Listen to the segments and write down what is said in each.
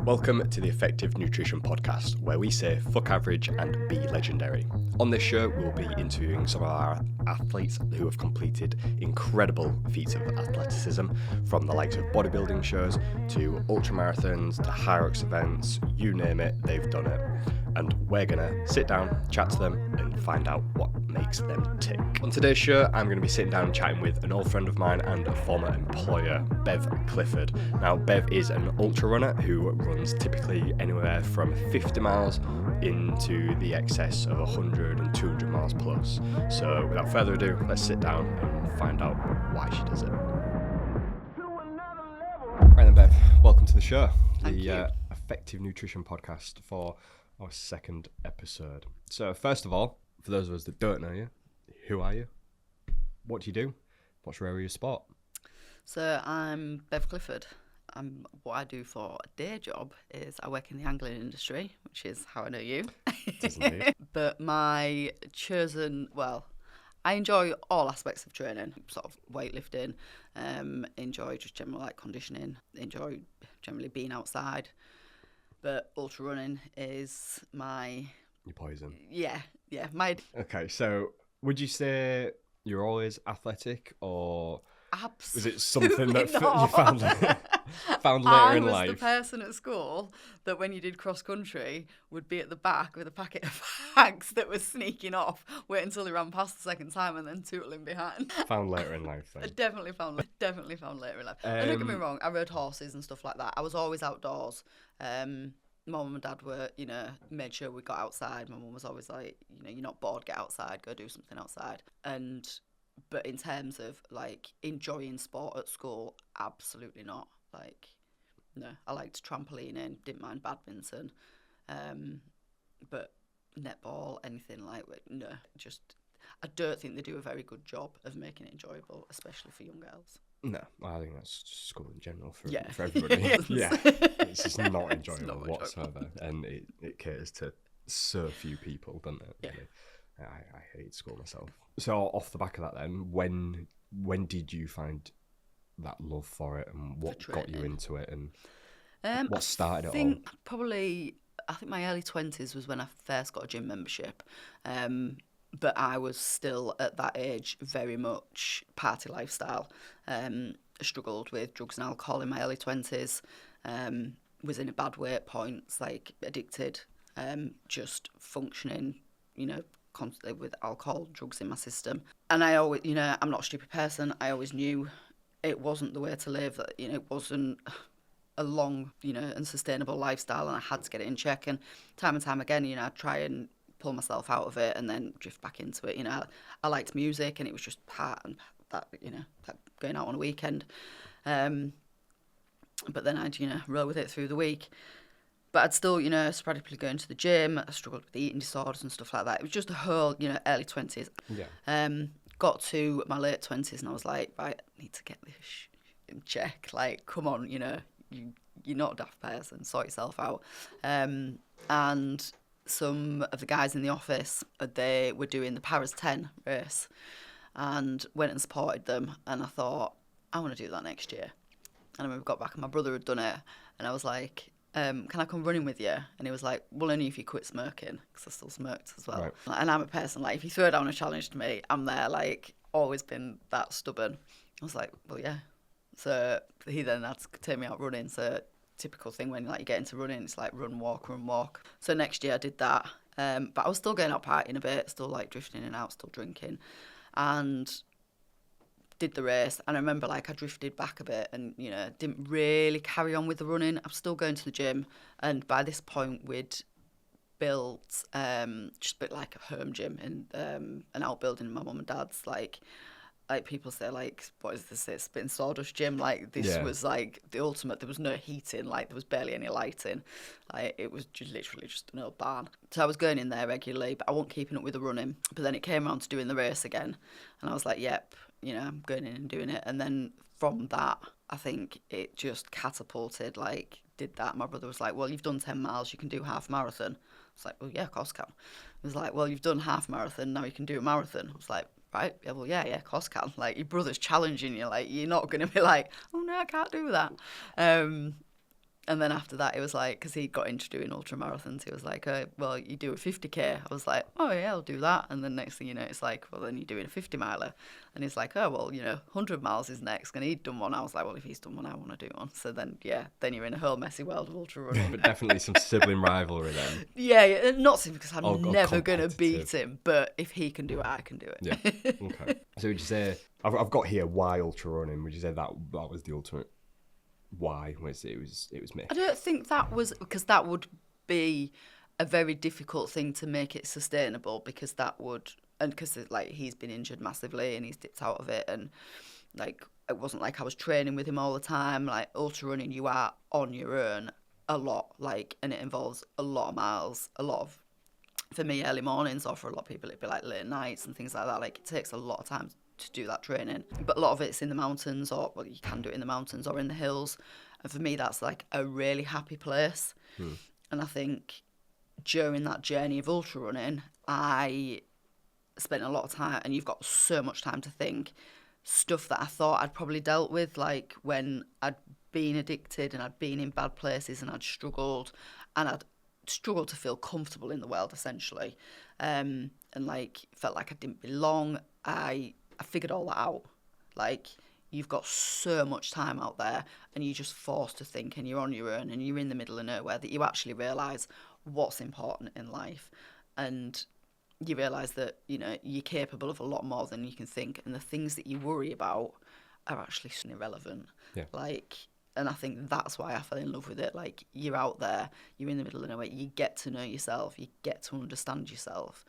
Welcome to the Effective Nutrition Podcast, where we say fuck average and be legendary. On this show, we'll be interviewing some of our athletes who have completed incredible feats of athleticism, from the likes of bodybuilding shows to ultramarathons to high-rocks events, you name it, they've done it. And we're going to sit down, chat to them, and find out what makes them tick. On today's show, I'm going to be sitting down and chatting with an old friend of mine and a former employer, Bev Clifford. Now, Bev is an ultra runner who runs typically anywhere from 50 miles into the excess of 100 and 200 miles plus. So without further ado, let's sit down and find out why she does it. Right then, Bev, welcome to the show. Thank you. Effective Nutrition Podcast for our second episode. So first of all, for those of us that don't know you, who are you? What do you do? What's your area of sport? So I'm Bev Clifford. What I do for a day job is I work in the angling industry, which is how I know you. It is indeed. But my chosen, I enjoy all aspects of training, sort of weightlifting, enjoy just general like conditioning, enjoy generally being outside. But ultra running is my... Your poison. Yeah. Okay, so would you say you're always athletic, or Absolutely is it something that not. you found later I in was life? the person at school that when you did cross country would be at the back with a packet of fags that was sneaking off, wait until they ran past the second time and then tootling behind. Found later in life, I then. definitely found later in life. And don't get me wrong, I rode horses and stuff like that. I was always outdoors. My mum and dad were, made sure we got outside. My mum was always like, you're not bored, get outside, go do something outside. But in terms of like enjoying sport at school, absolutely not. Like, no, I liked trampolining, didn't mind badminton, but netball, anything like that, no, I don't think they do a very good job of making it enjoyable, especially for young girls. No, I think that's just school in general for Yes. everybody. Yeah, it's just not enjoyable not whatsoever, and it caters to so few people, doesn't it? Yeah. Really? I hate school myself. So off the back of that, then, when did you find that love for it, and what got you into it, and what started it all? I think my early 20s was when I first got a gym membership. But I was still at that age very much party lifestyle. Struggled with drugs and alcohol in my early 20s. Was in a bad way at points, like addicted, just functioning, constantly with alcohol, drugs in my system. And I always, I'm not a stupid person. I always knew it wasn't the way to live, that, it wasn't a long, and sustainable lifestyle, and I had to get it in check. And time again, I'd try and pull myself out of it and then drift back into it. I liked music, and it was just part and that, that going out on a weekend. But then I'd, roll with it through the week. But I'd still, sporadically going to the gym. I struggled with eating disorders and stuff like that. It was just a whole, early 20s. Yeah. Got to my late 20s and I was like, right, I need to get this in check. Like, come on, you're not a daft person. Sort yourself out. And some of the guys in the office, they were doing the Paris 10 race and went and supported them. And I thought, I want to do that next year. And I remember got back and my brother had done it. And I was like, can I come running with you? And he was like, well, only if you quit smoking, because I still smoked as well. Right. And I'm a person, like, if you throw down a challenge to me, I'm there, like, always been that stubborn. I was like, well, yeah. So he then had to take me out running. So typical thing when you get into running, it's like run, walk. So next year I did that. But I was still going out partying a bit, still like drifting in and out, still drinking. And did the race, and I remember I drifted back a bit and didn't really carry on with the running. I'm still going to the gym, and by this point we'd built just a bit like a home gym in an outbuilding in my mum and dad's. Like people say, what is this? It's spit and sawdust gym. This was the ultimate. There was no heating. There was barely any lighting. It was literally just an old barn. So I was going in there regularly, but I wasn't keeping up with the running. But then it came around to doing the race again, and I was like, yep, I'm going in and doing it. And then from that, I think it just catapulted. Did that. My brother was like, well, you've done 10 miles, you can do half marathon. I was like, well, yeah, of course I can. He was like, well, you've done half marathon, now you can do a marathon. I was like, right, yeah, well, yeah, of course I can. Your brother's challenging you, you're not going to be like, oh no, I can't do that. And then after that, it was like, because he got into doing ultra marathons, he was like, well, you do a 50k. I was like, oh yeah, I'll do that. And then next thing you know, it's like, well, then you're doing a 50 miler. And he's like, oh, well, 100 miles is next. And he'd done one. I was like, well, if he's done one, I want to do one. So then, yeah, then you're in a whole messy world of ultra running. But definitely some sibling rivalry then. Yeah, not simply because I'm Or never going to beat competitive. him. But if he can do it, I can do it. Yeah. Okay. So would you say, I've got here why ultra running? Would you say that was the ultimate why? It was me. I don't think that was, because that would be a very difficult thing to make it sustainable, because that would, and because like he's been injured massively and he's dipped out of it, and like it wasn't like I was training with him all the time. Like ultra running, you are on your own a lot, like, and it involves a lot of miles, a lot of, for me, early mornings, or for a lot of people it'd be like late nights and things like that. Like it takes a lot of time to do that training, but a lot of it's in the mountains, or well, you can do it in the mountains or in the hills, and for me that's like a really happy place. And I think during that journey of ultra running, I spent a lot of time, and you've got so much time to think, stuff that I thought I'd probably dealt with, like when I'd been addicted and I'd been in bad places and I'd struggled to feel comfortable in the world, essentially, and like felt like I didn't belong. I figured all that out. Like, you've got so much time out there and you're just forced to think, and you're on your own and you're in the middle of nowhere, that you actually realise what's important in life, and you realise that, you're capable of a lot more than you can think, and the things that you worry about are actually irrelevant. Yeah. Like, and I think that's why I fell in love with it. Like, you're out there, you're in the middle of nowhere, you get to know yourself, you get to understand yourself,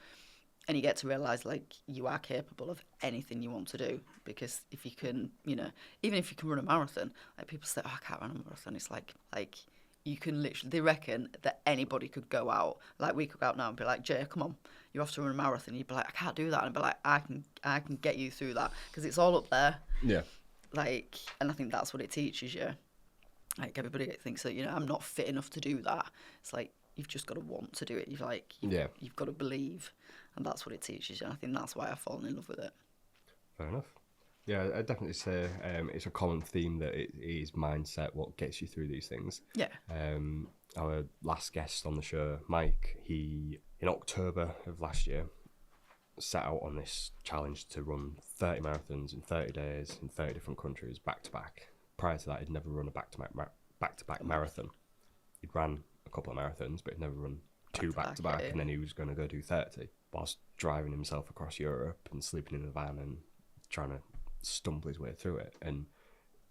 and you get to realise, like, you are capable of anything you want to do. Because if you can, even if you can run a marathon, like people say, oh, I can't run a marathon. It's like you can literally, they reckon that anybody could go out. Like, we could go out now and be like, Jay, come on, you're off to run a marathon. You'd be like, I can't do that. And I'd be like, I can get you through that, because it's all up there. Yeah. Like, and I think that's what it teaches you. Like, everybody thinks that, I'm not fit enough to do that. It's like, you've just got to want to do it. You've got to believe. And that's what it teaches you. And I think that's why I've fallen in love with it. Fair enough. Yeah, I'd definitely say it's a common theme that it is mindset what gets you through these things. Yeah. Our last guest on the show, Mike, he, in October of last year, set out on this challenge to run 30 marathons in 30 days in 30 different countries, back to back. Prior to that, he'd never run a back-to-back marathon. He'd ran a couple of marathons, but he'd never run two back-to-back, and then he was going to go do 30, whilst driving himself across Europe and sleeping in a van and trying to stumble his way through it. And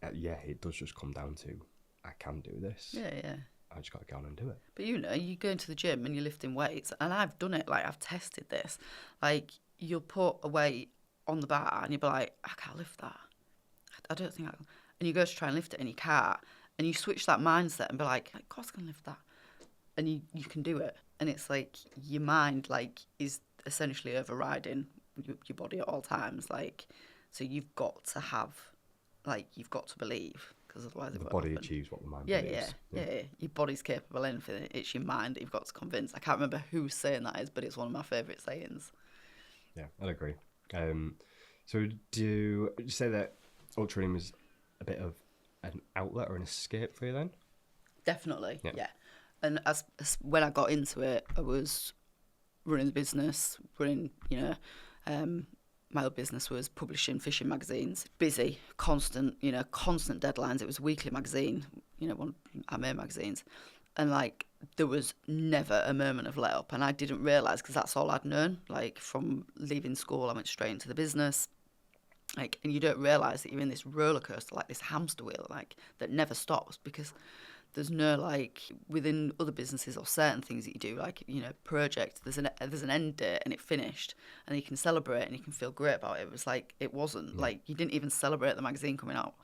it does just come down to, I can do this. Yeah. I just got to go on and do it. But you go into the gym and you're lifting weights, and I've done it, like I've tested this. Like, you'll put a weight on the bar and you'll be like, I can't lift that. I don't think I can. And you go to try and lift it and you can't. And you switch that mindset and be like, of course I can lift that. And you can do it. And it's like your mind, like, is essentially overriding your body at all times. Like, so you've got to have, like, you've got to believe, because otherwise it The won't body happen. achieves what the mind believes. Yeah. Your body's capable of anything. It's your mind that you've got to convince. I can't remember whose saying that is, but it's one of my favourite sayings. Yeah, I'd agree. So do you say that ultra running was a bit of an outlet or an escape for you then? Definitely, yeah. And as when I got into it, I was running the business, my old business was publishing fishing magazines, busy, constant deadlines. It was a weekly magazine, one of our main magazines. And like, there was never a moment of let up. And I didn't realise, because that's all I'd known. Like, from leaving school, I went straight into the business. Like, and you don't realise that you're in this roller coaster, like this hamster wheel, like, that never stops, because there's no, like, within other businesses or certain things that you do, like, project, there's an end date and it finished, and you can celebrate and you can feel great about it. It was like, it wasn't like, you didn't even celebrate the magazine coming out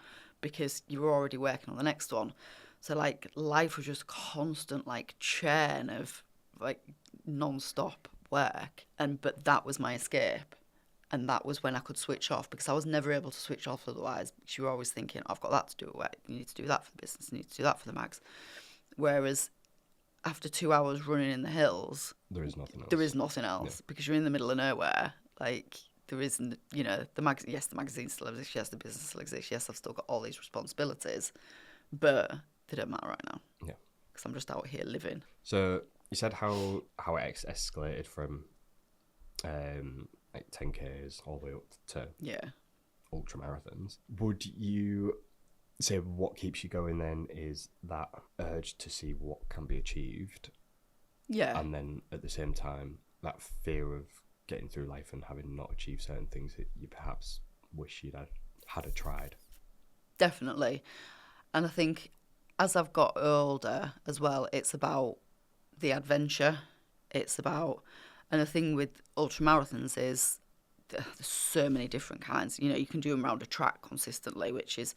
because you were already working on the next one. So like, life was just constant, like, churn of like non-stop work, but that was my escape. And that was when I could switch off, because I was never able to switch off otherwise, because you were always thinking, I've got that to do. You need to do that for the business. You need to do that for the mags. Whereas after 2 hours running in the hills, there is nothing else. There is nothing else, because you're in the middle of nowhere. Like, there isn't, the magazine still exists. Yes, the business still exists. Yes, I've still got all these responsibilities. But they don't matter right now. Yeah. Because I'm just out here living. So you said how it escalated from like 10Ks all the way up to ultra marathons. Would you say what keeps you going then is that urge to see what can be achieved? Yeah. And then at the same time, that fear of getting through life and having not achieved certain things that you perhaps wish you'd had tried. Definitely. And I think as I've got older as well, it's about the adventure. It's about, and the thing with ultramarathons is there's so many different kinds. You know, you can do them around a track consistently, which is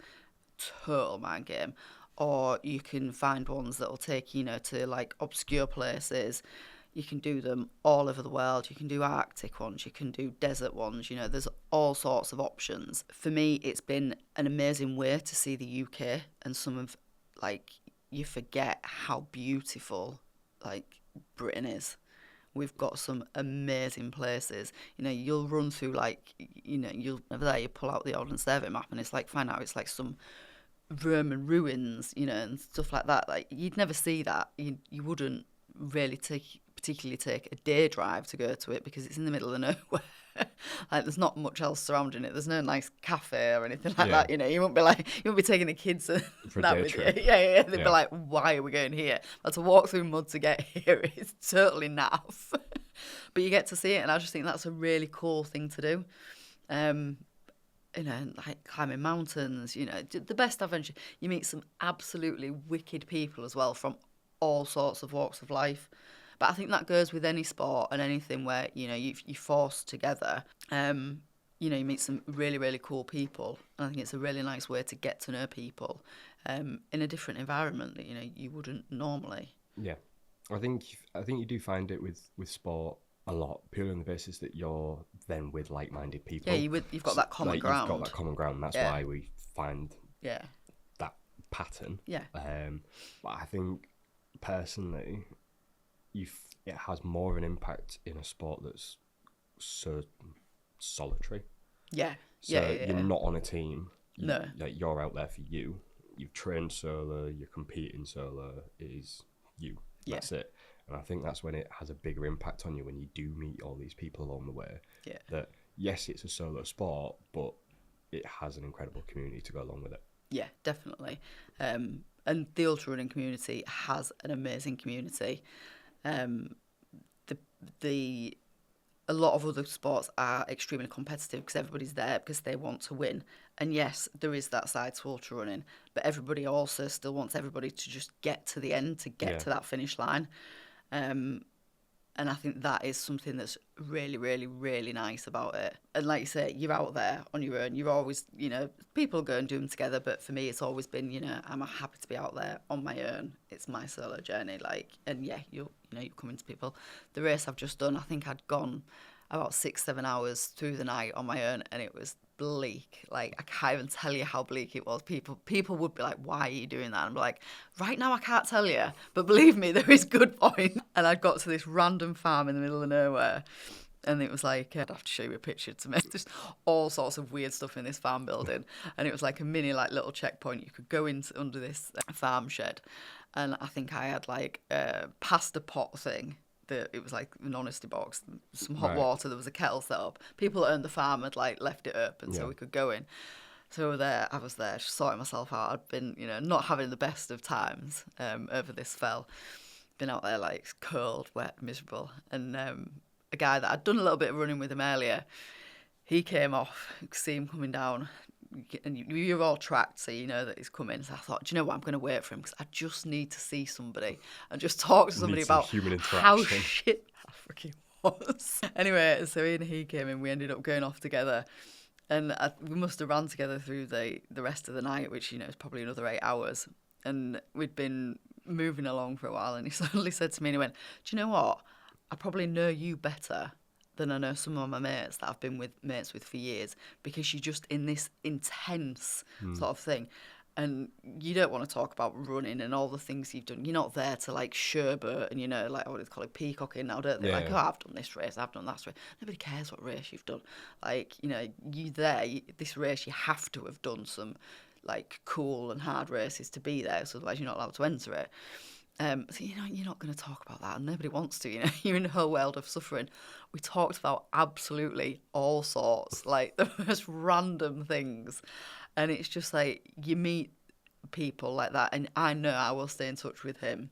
total mind game. Or you can find ones that'll take, you know, to like obscure places. You can do them all over the world. You can do Arctic ones. You can do desert ones. You know, there's all sorts of options. For me, it's been an amazing way to see the UK and some of, like, you forget how beautiful, like, Britain is. We've got some amazing places. You know, you'll run through, like, you know, you'll over there, you pull out the Ordnance Survey map and it's like, find out it's like some Roman ruins, you know, and stuff like that. Like, you'd never see that. You wouldn't really particularly take a day drive to go to it because it's in the middle of nowhere. Like, there's not much else surrounding it. There's no nice cafe or anything like that. You know, you won't be taking the kids for that a day with trip. you. Yeah. They'd be like, why are we going here? But to walk through mud to get here is totally naff. But you get to see it, and I just think that's a really cool thing to do. You know, like climbing mountains, you know, the best adventure. You meet some absolutely wicked people as well from all sorts of walks of life. But I think that goes with any sport and anything where, you know, you're forced together. You know, you meet some really, really cool people. And I think it's a really nice way to get to know people in a different environment that, you know, you wouldn't normally. Yeah. I think you do find it with sport a lot, purely on the basis that you're then with like-minded people. Yeah, you've got that common ground. You've got that common ground. That's why we find that pattern. Yeah. But I think, personally, it has more of an impact in a sport that's so solitary. Yeah. So you're not on a team. No. Like, you're out there for you. You've trained solo. You're competing solo. It is you. Yeah. That's it. And I think that's when it has a bigger impact on you, when you do meet all these people along the way. Yeah. That, yes, it's a solo sport, but it has an incredible community to go along with it. Yeah, definitely. And the ultra running community has an amazing community. A lot of other sports are extremely competitive because everybody's there because they want to win. And yes, there is that side to ultra running, but everybody also still wants everybody to just get to the end, to get to that finish line. And I think that is something that's really, really, really nice about it. And like you say, you're out there on your own. You're always, you know, people go and do them together. But for me, it's always been, you know, I'm happy to be out there on my own. It's my solo journey. Like, and yeah, you're coming to people. The race I've just done, I think I'd gone about 6-7 hours through the night on my own, and it was bleak. Like, I can't even tell you how bleak it was. People would be like, why are you doing that? And I'm like, right now I can't tell you, but believe me, there is good point. And I got to this random farm in the middle of nowhere, and it was like, I'd have to show you a picture to me. There's all sorts of weird stuff in this farm building, and it was like a mini, like, little checkpoint. You could go into under this farm shed, and I think I had like a pasta pot thing. It was like an honesty box, some hot water, there was a kettle set up. People that owned the farm had like left it open so we could go in. So I was there just sorting myself out. I'd been, you know, not having the best of times over this spell. Been out there like cold, wet, miserable. And a guy that I'd done a little bit of running with him earlier, he came off, you could see him coming down. And you're all tracked, so you know that he's coming. So I thought, do you know what? I'm going to wait for him because I just need to see somebody and just talk to somebody about how shit that freaking was. Anyway, so he came in. We ended up going off together, and we must have ran together through the rest of the night, which, you know, is probably another 8 hours. And we'd been moving along for a while, and he suddenly said to me, and he went, "Do you know what? I probably know you better than I know some of my mates that I've been mates with for years, because you're just in this intense sort of thing. And you don't want to talk about running and all the things you've done. You're not there to like showboat and, you know, like what do they call it, peacocking now, don't they? Like, oh, I've done this race, I've done that race. Nobody cares what race you've done. Like, you know, this race you have to have done some like cool and hard races to be there, so otherwise you're not allowed to enter it. So you're not going to talk about that, and nobody wants to. You're in a whole world of suffering. We talked about absolutely all sorts, like the most random things, and it's just like you meet people like that, and I know I will stay in touch with him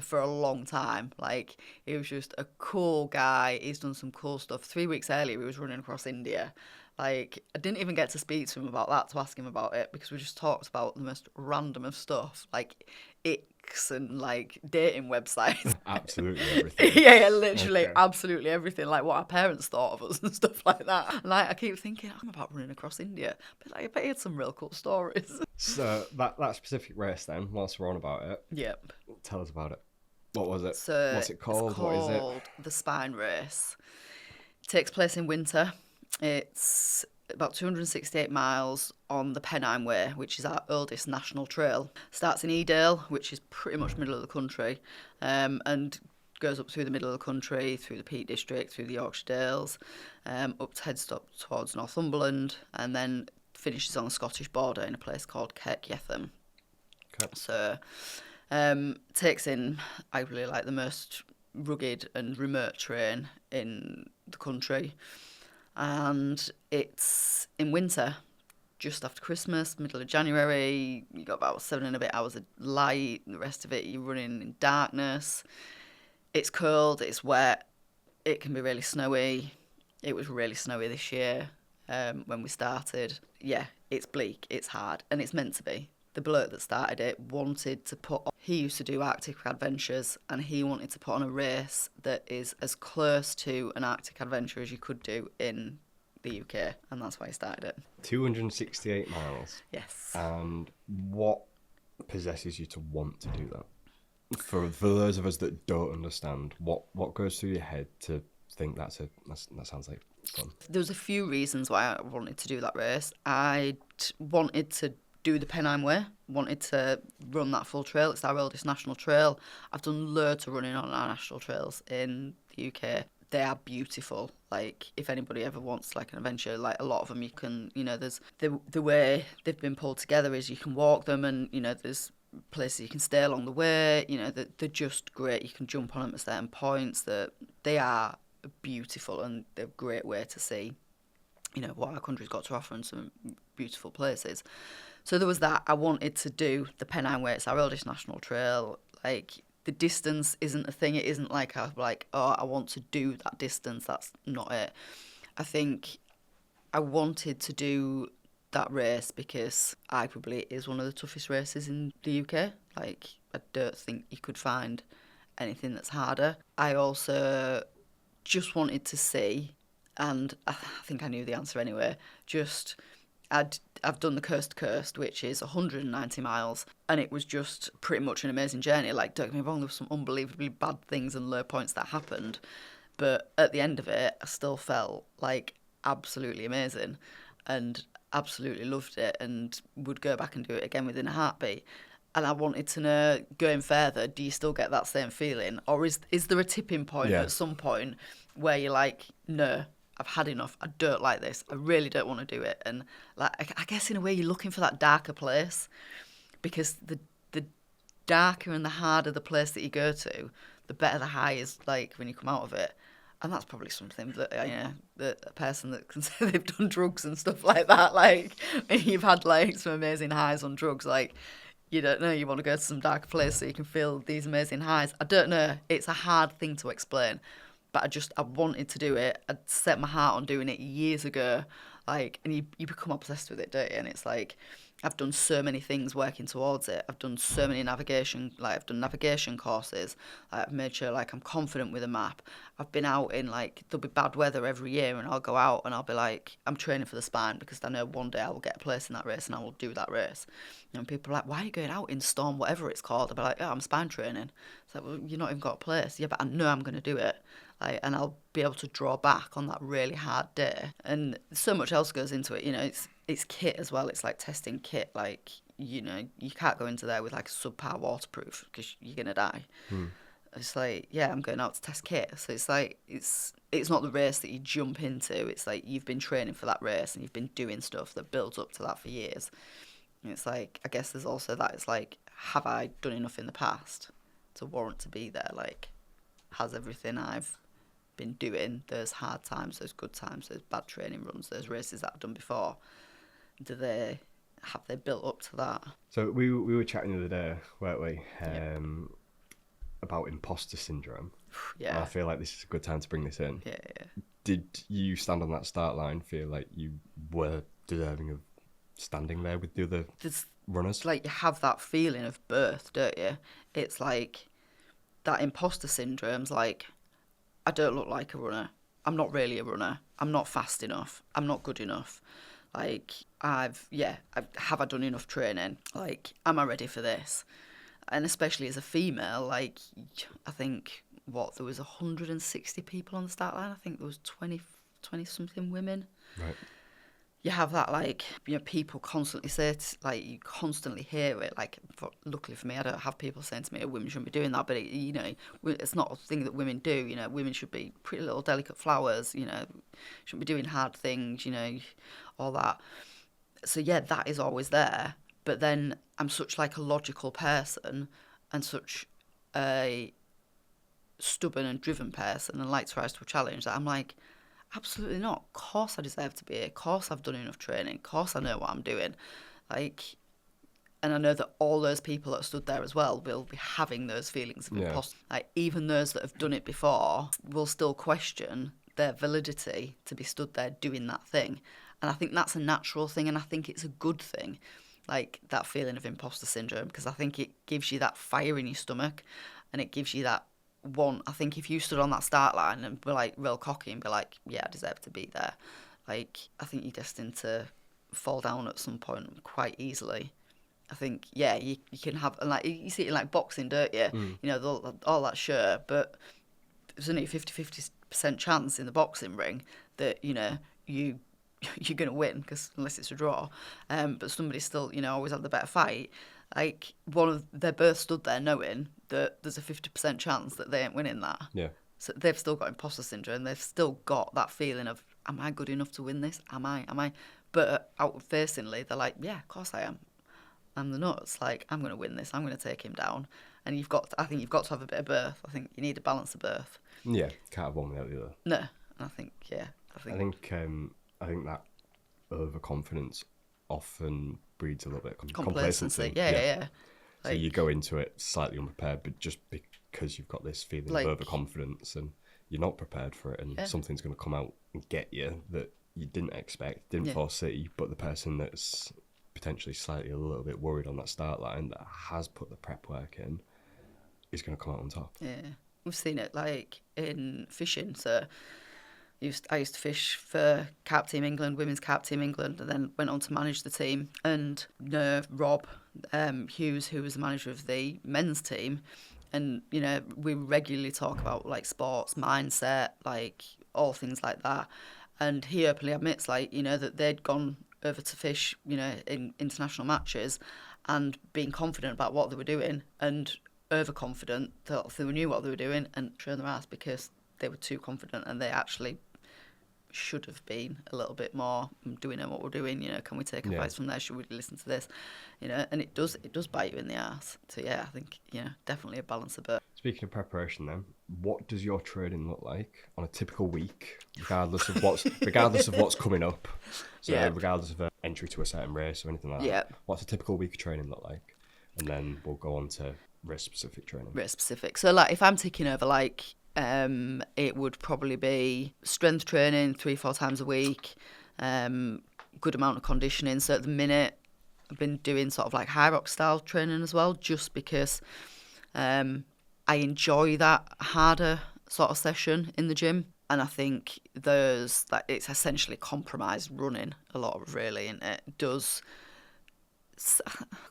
for a long time. Like, he was just a cool guy. He's done some cool stuff. 3 weeks earlier, he was running across India. Like, I didn't even get to speak to him about that, to ask him about it, because we just talked about the most random of stuff, like icks and like dating websites. Absolutely everything. Yeah, literally, absolutely everything. Like what our parents thought of us and stuff like that. And like, I keep thinking, I'm about running across India, but like, I bet he had some real cool stories. So that specific race, then, whilst we're on about it, Yep. tell us about it. What was it? So What's it called? It's called What is it? the Spine Race. It takes place in winter. It's about 268 miles on the Pennine Way, which is our oldest national trail. Starts in Edale, which is pretty much middle of the country, and goes up through the middle of the country, through the Peak District, through the Yorkshire Dales, heads up towards Northumberland, and then finishes on the Scottish border in a place called Kirk-Yetham. Okay. So takes in arguably like the most rugged and remote terrain in the country, and it's in winter, just after Christmas, middle of January. You got about 7 and a bit hours of light. The rest of it you're running in darkness. It's cold, it's wet, it can be really snowy. It was really snowy this year when we started. Yeah, it's bleak, it's hard, and it's meant to be. The bloke that started it wanted to he used to do Arctic adventures, and he wanted to put on a race that is as close to an Arctic adventure as you could do in the UK, and that's why he started it. 268 miles. Yes. And what possesses you to want to do that? For those of us that don't understand, what goes through your head to think that sounds like fun? There was a few reasons why I wanted to do that race. I wanted to do the Pennine Way, wanted to run that full trail. It's our oldest national trail. I've done loads of running on our national trails in the UK. They are beautiful. Like, if anybody ever wants like an adventure, like a lot of them you can, there's the way they've been pulled together is you can walk them, and there's places you can stay along the way. They're just great. You can jump on them at certain points. That they are beautiful, and they're a great way to see what our country's got to offer, and some beautiful places. So there was that. I wanted to do the Pennine Way. It's our oldest national trail. Like, the distance isn't a thing. It isn't like I want to do that distance. That's not it. I think I wanted to do that race because arguably it is one of the toughest races in the UK. Like, I don't think you could find anything that's harder. I also just wanted to see, and I think I knew the answer anyway, I've done the Coast to Coast, which is 190 miles, and it was just pretty much an amazing journey. Like, don't get me wrong, there were some unbelievably bad things and low points that happened, but at the end of it, I still felt like absolutely amazing and absolutely loved it, and would go back and do it again within a heartbeat. And I wanted to know, going further, do you still get that same feeling? Or is there a tipping point at some point where you're like, no, I've had enough. I don't like this. I really don't want to do it. And like, I guess in a way you're looking for that darker place, because the darker and the harder the place that you go to, the better the high is like when you come out of it. And that's probably something that that a person that can say they've done drugs and stuff like that, like you've had like some amazing highs on drugs, like you don't know, you want to go to some darker place so you can feel these amazing highs. I don't know. It's a hard thing to explain. But I wanted to do it. I'd set my heart on doing it years ago. Like, and you become obsessed with it, don't you? And it's like, I've done so many things working towards it. I've done so many I've done navigation courses. I've made sure, like, I'm confident with a map. I've been out in, like, there'll be bad weather every year, and I'll go out and I'll be like, I'm training for the Spine because I know one day I will get a place in that race and I will do that race. And people are like, why are you going out in storm, whatever it's called? I'll be like, I'm Spine training. It's like, well, you've not even got a place. Yeah, but I know I'm going to do it. Like, and I'll be able to draw back on that really hard day. And so much else goes into it. It's kit as well. It's like testing kit. Like, you can't go into there with like subpar waterproof because you're gonna die. It's like, I'm going out to test kit. So it's like, it's not the race that you jump into. It's like you've been training for that race and you've been doing stuff that builds up to that for years. It's like, I guess there's also that, it's like, have I done enough in the past to warrant to be there? Like, has everything I've been doing, those hard times, those good times, those bad training runs, those races that I've done before, have they built up to that? So we were chatting the other day, weren't we, about imposter syndrome. Yeah. And I feel like this is a good time to bring this in. Yeah. Did you stand on that start line, feel like you were deserving of standing there with the other runners? Like, you have that feeling of birth, don't you? It's like that imposter syndrome's like, I don't look like a runner. I'm not really a runner. I'm not fast enough. I'm not good enough. Like, have I done enough training? Like, am I ready for this? And especially as a female, like, I think, there was 160 people on the start line. I think there was 20 something women. Right. You have that, like, people constantly say it, like, you constantly hear it. Like, luckily for me, I don't have people saying to me, oh, women shouldn't be doing that. But, it's not a thing that women do. Women should be pretty little delicate flowers, shouldn't be doing hard things, all that. So, yeah, that is always there. But then I'm such, like, a logical person and such a stubborn and driven person and like to rise to a challenge that I'm like, absolutely not. Of course I deserve to be here. Of course I've done enough training. Of course I know what I'm doing. Like, and I know that all those people that stood there as well will be having those feelings of imposter. Like, even those that have done it before will still question their validity to be stood there doing that thing. And I think that's a natural thing, and I think it's a good thing, like, that feeling of imposter syndrome, because I think it gives you that fire in your stomach, and it gives you that one. I think if you stood on that start line and were like real cocky and be like, yeah, I deserve to be there, like, I think you're destined to fall down at some point quite easily. I think, yeah, you can have, and like, you see it in like boxing, don't you? All that sure, but there's only a 50% chance in the boxing ring that you're going to win, because unless it's a draw, but somebody's still always had the better fight. Like, they're both stood there knowing that there's a 50% chance that they ain't winning that. Yeah. So they've still got imposter syndrome. They've still got that feeling of, am I good enough to win this? Am I? But outward-facingly, they're like, yeah, of course I am. I'm the nuts. Like, I'm going to win this. I'm going to take him down. And I think you've got to have a bit of both. I think you need a balance of both. Yeah, can't have one without the other. No, I think that overconfidence often breeds a little bit of complacency. complacency. Yeah. So you go into it slightly unprepared, but just because you've got this feeling of overconfidence and you're not prepared for it, and something's going to come out and get you that you didn't expect, didn't foresee, but the person that's potentially slightly a little bit worried on that start line that has put the prep work in is going to come out on top. Yeah, we've seen it like in fishing. So I used to fish for Carp Team England, Women's Carp Team England, and then went on to manage the team. And Rob Hughes, who was the manager of the men's team, and we regularly talk about like sports mindset, like all things like that. And he openly admits, like, that they'd gone over to fish, in international matches, and being confident about what they were doing, and overconfident that they knew what they were doing, and showing their ass because they were too confident, and they actually should have been a little bit more, do we know what we're doing, can we take advice from there, should we listen to this, and it does bite you in the ass. So yeah, I think definitely a balance of both. Speaking of preparation then, what does your training look like on a typical week, regardless of what's coming up? So regardless of an entry to a certain race or anything like that, what's a typical week of training look like? And then we'll go on to race-specific training. Race-specific. So like, if I'm taking over, like, it would probably be strength training 3-4 times a week, good amount of conditioning. So at the minute, I've been doing sort of like high rock style training as well, just because I enjoy that harder sort of session in the gym. And I think it's essentially compromised running a lot of, really, and it does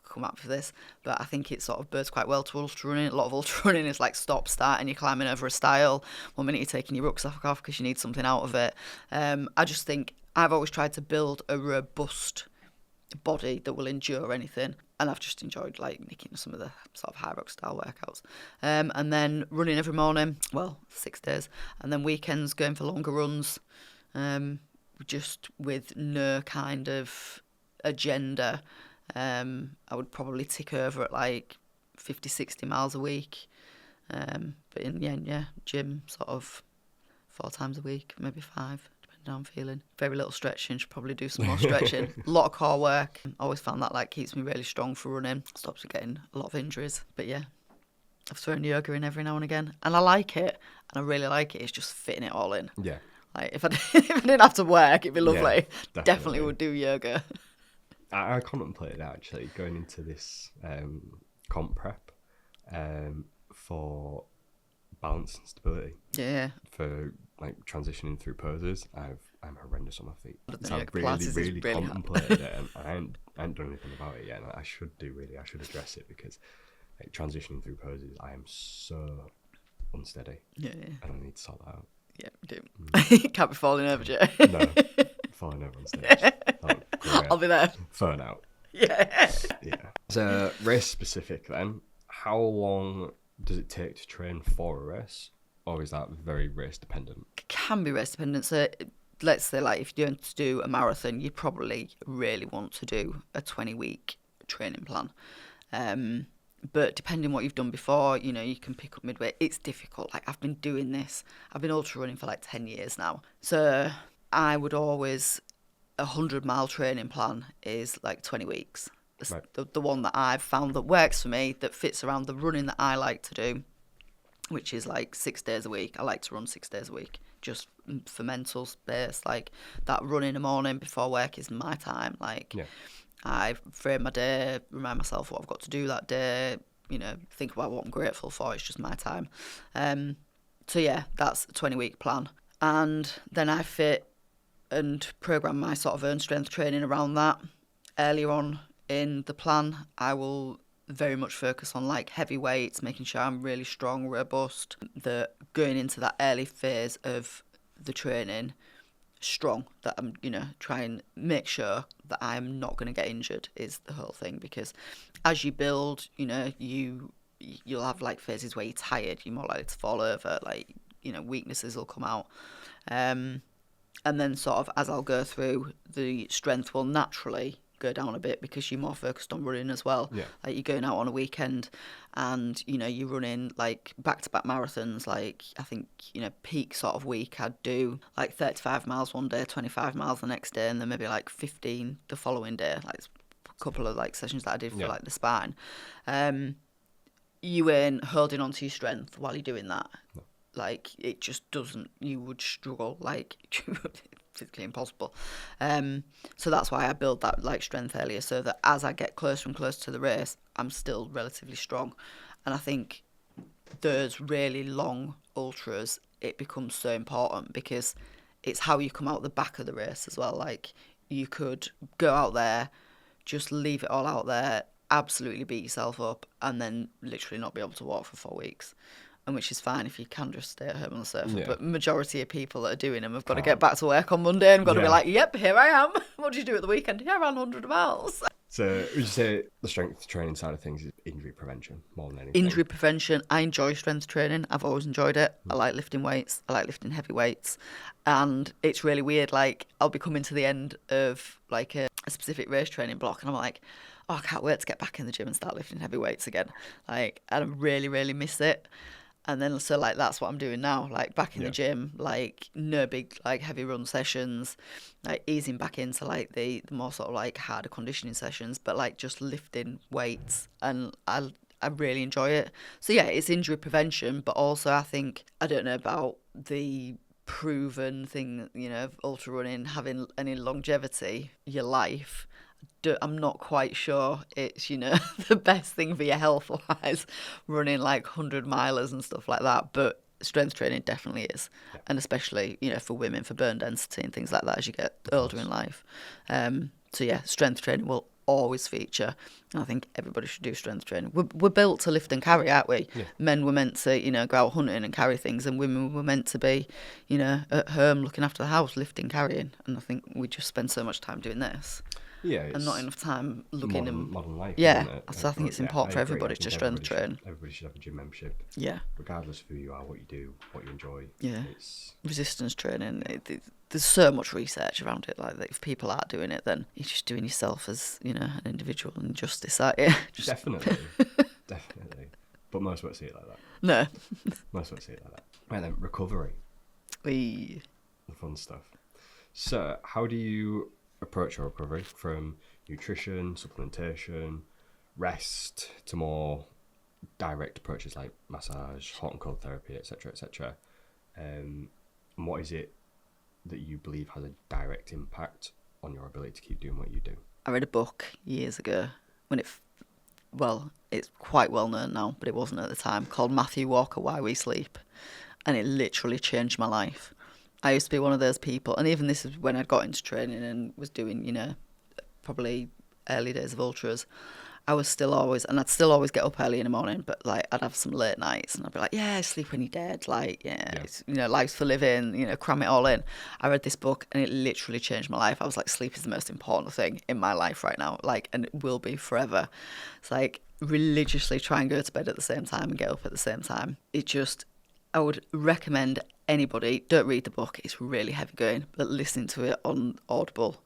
come up for this, but I think it sort of bursts quite well to ultra running. A lot of ultra running is like stop, start, and you're climbing over a stile. 1 minute you're taking your rucksack off because you need something out of it. I just think I've always tried to build a robust body that will endure anything, and I've just enjoyed like nicking some of the sort of high rock style workouts, and then running every morning, 6 days, and then weekends going for longer runs, just with no kind of agenda. I would probably tick over at like 50, 60 miles a week. But in the end, yeah, gym sort of 4 times a week, maybe 5, depending on how I'm feeling. Very little stretching, should probably do some more stretching. A lot of core work. Always found that like keeps me really strong for running. Stops me getting a lot of injuries. But yeah, I've thrown yoga in every now and again. And I like it. And I really like it. It's just fitting it all in. Yeah. Like if I didn't have to work, it'd be lovely. Yeah, definitely would do yoga. I contemplated actually going into this comp prep for balance and stability. Yeah. For like transitioning through poses. I'm horrendous on my feet. So I've really contemplated it, and I ain't done anything about it yet. And I should address it, because like transitioning through poses, I am so unsteady. Yeah. And I need to sort that out. Yeah, we do. Can't be falling over, Joe. No, falling over on stage. I'll be there. Phone out. Yeah. Yeah. So race specific then, how long does it take to train for a race, or is that very race dependent? It can be race dependent. So let's say like if you're going to do a marathon, you probably really want to do a 20-week training plan. But depending what you've done before, you know, you can pick up midway. It's difficult. Like I've been doing this. I've been ultra running for like 10 years now. So I would always, 100-mile training plan is like 20 weeks. Right. The one that I've found that works for me, that fits around the running that I like to do, which is like 6 days a week. I like to run 6 days a week, just for mental space. Like that run in the morning before work is my time. Like I frame my day, remind myself what I've got to do that day, you know, think about what I'm grateful for. It's just my time. So yeah, that's a 20-week plan. And then I fit and program my sort of own strength training around that. Earlier on in the plan, I will very much focus on like heavy weights, making sure I'm really strong, robust, that going into that early phase of the training strong, that I'm, you know, try and make sure that I'm not going to get injured is the whole thing. Because as you build, you know, you'll have like phases where you're tired, you're more likely to fall over, like, you know, weaknesses will come out. And then sort of as I'll go through, the strength will naturally go down a bit because you're more focused on running as well. Yeah. Like you're going out on a weekend and, you know, you're running like back-to-back marathons. Like I think, you know, peak sort of week I'd do like 35 miles one day, 25 miles the next day, and then maybe like 15 the following day. Like a couple of like sessions that I did for like the spine. You ain't holding on to your strength while you're doing that. No. Like it just doesn't, you would struggle, like physically impossible. So that's why I build that like strength earlier, so that as I get closer and closer to the race, I'm still relatively strong. And I think those really long ultras, it becomes so important because it's how you come out the back of the race as well. Like you could go out there, just leave it all out there, absolutely beat yourself up, and then literally not be able to walk for 4 weeks. And which is fine if you can just stay at home on the sofa. Yeah. But majority of people that are doing them have got to get back to work on Monday and got to be like, yep, here I am. What did you do at the weekend? Yeah, I ran 100 miles. So would you say the strength training side of things is injury prevention more than anything? Injury prevention. I enjoy strength training. I've always enjoyed it. I like lifting weights. I like lifting heavy weights. And it's really weird. Like I'll be coming to the end of like a specific race training block and I'm like, oh, I can't wait to get back in the gym and start lifting heavy weights again. Like, and I really, really miss it. And then, so, like, that's what I'm doing now. Like, back in the gym, like, no big, like, heavy run sessions. Like, easing back into, like, the more sort of, like, harder conditioning sessions. But, like, just lifting weights. And I really enjoy it. So, yeah, it's injury prevention. But also, I think, I don't know about the proven thing, you know, of ultra running having any longevity, your life. I'm not quite sure it's, you know, the best thing for your health-wise, running like 100 milers and stuff like that. But strength training definitely is. Yeah. And especially, you know, for women, for bone density and things like that as you get older in life. So, yeah, strength training will always feature. And I think everybody should do strength training. We're built to lift and carry, aren't we? Yeah. Men were meant to, you know, go out hunting and carry things, and women were meant to be, you know, at home looking after the house, lifting, carrying. And I think we just spend so much time doing this. Yeah, and not it's enough time looking modern life, yeah. isn't it? So I think it's Yeah, important I for agree. everybody I think to strength train. everybody should have a gym membership, Yeah, regardless of who you are, what you do, what you enjoy. yeah. It's Resistance training. There's so much research around it. Like, that if people aren't doing it, then you're just doing yourself as, you know, an individual and injustice, aren't you? definitely, definitely. But most won't see it like that. No. Most won't see it like that. Right then, recovery. We. The fun stuff. So, how do you approach your recovery from nutrition, supplementation, rest to more direct approaches like massage, hot and cold therapy, etc., etc.? And what is it that you believe has a direct impact on your ability to keep doing what you do? I read a book years ago when it's quite well known now, but it wasn't at the time, called Matthew Walker, Why We Sleep. And it literally changed my life. I used to be one of those people, and even this is when I got into training and was doing, you know, probably early days of ultras. I'd still always get up early in the morning, but like I'd have some late nights and I'd be like, yeah, sleep when you're dead. Like, yeah. It's, you know, life's for living, you know, cram it all in. I read this book and it literally changed my life. I was like, sleep is the most important thing in my life right now. Like, and it will be forever. It's like religiously try and go to bed at the same time and get up at the same time. I would recommend anybody, don't read the book, it's really heavy going, but listen to it on Audible.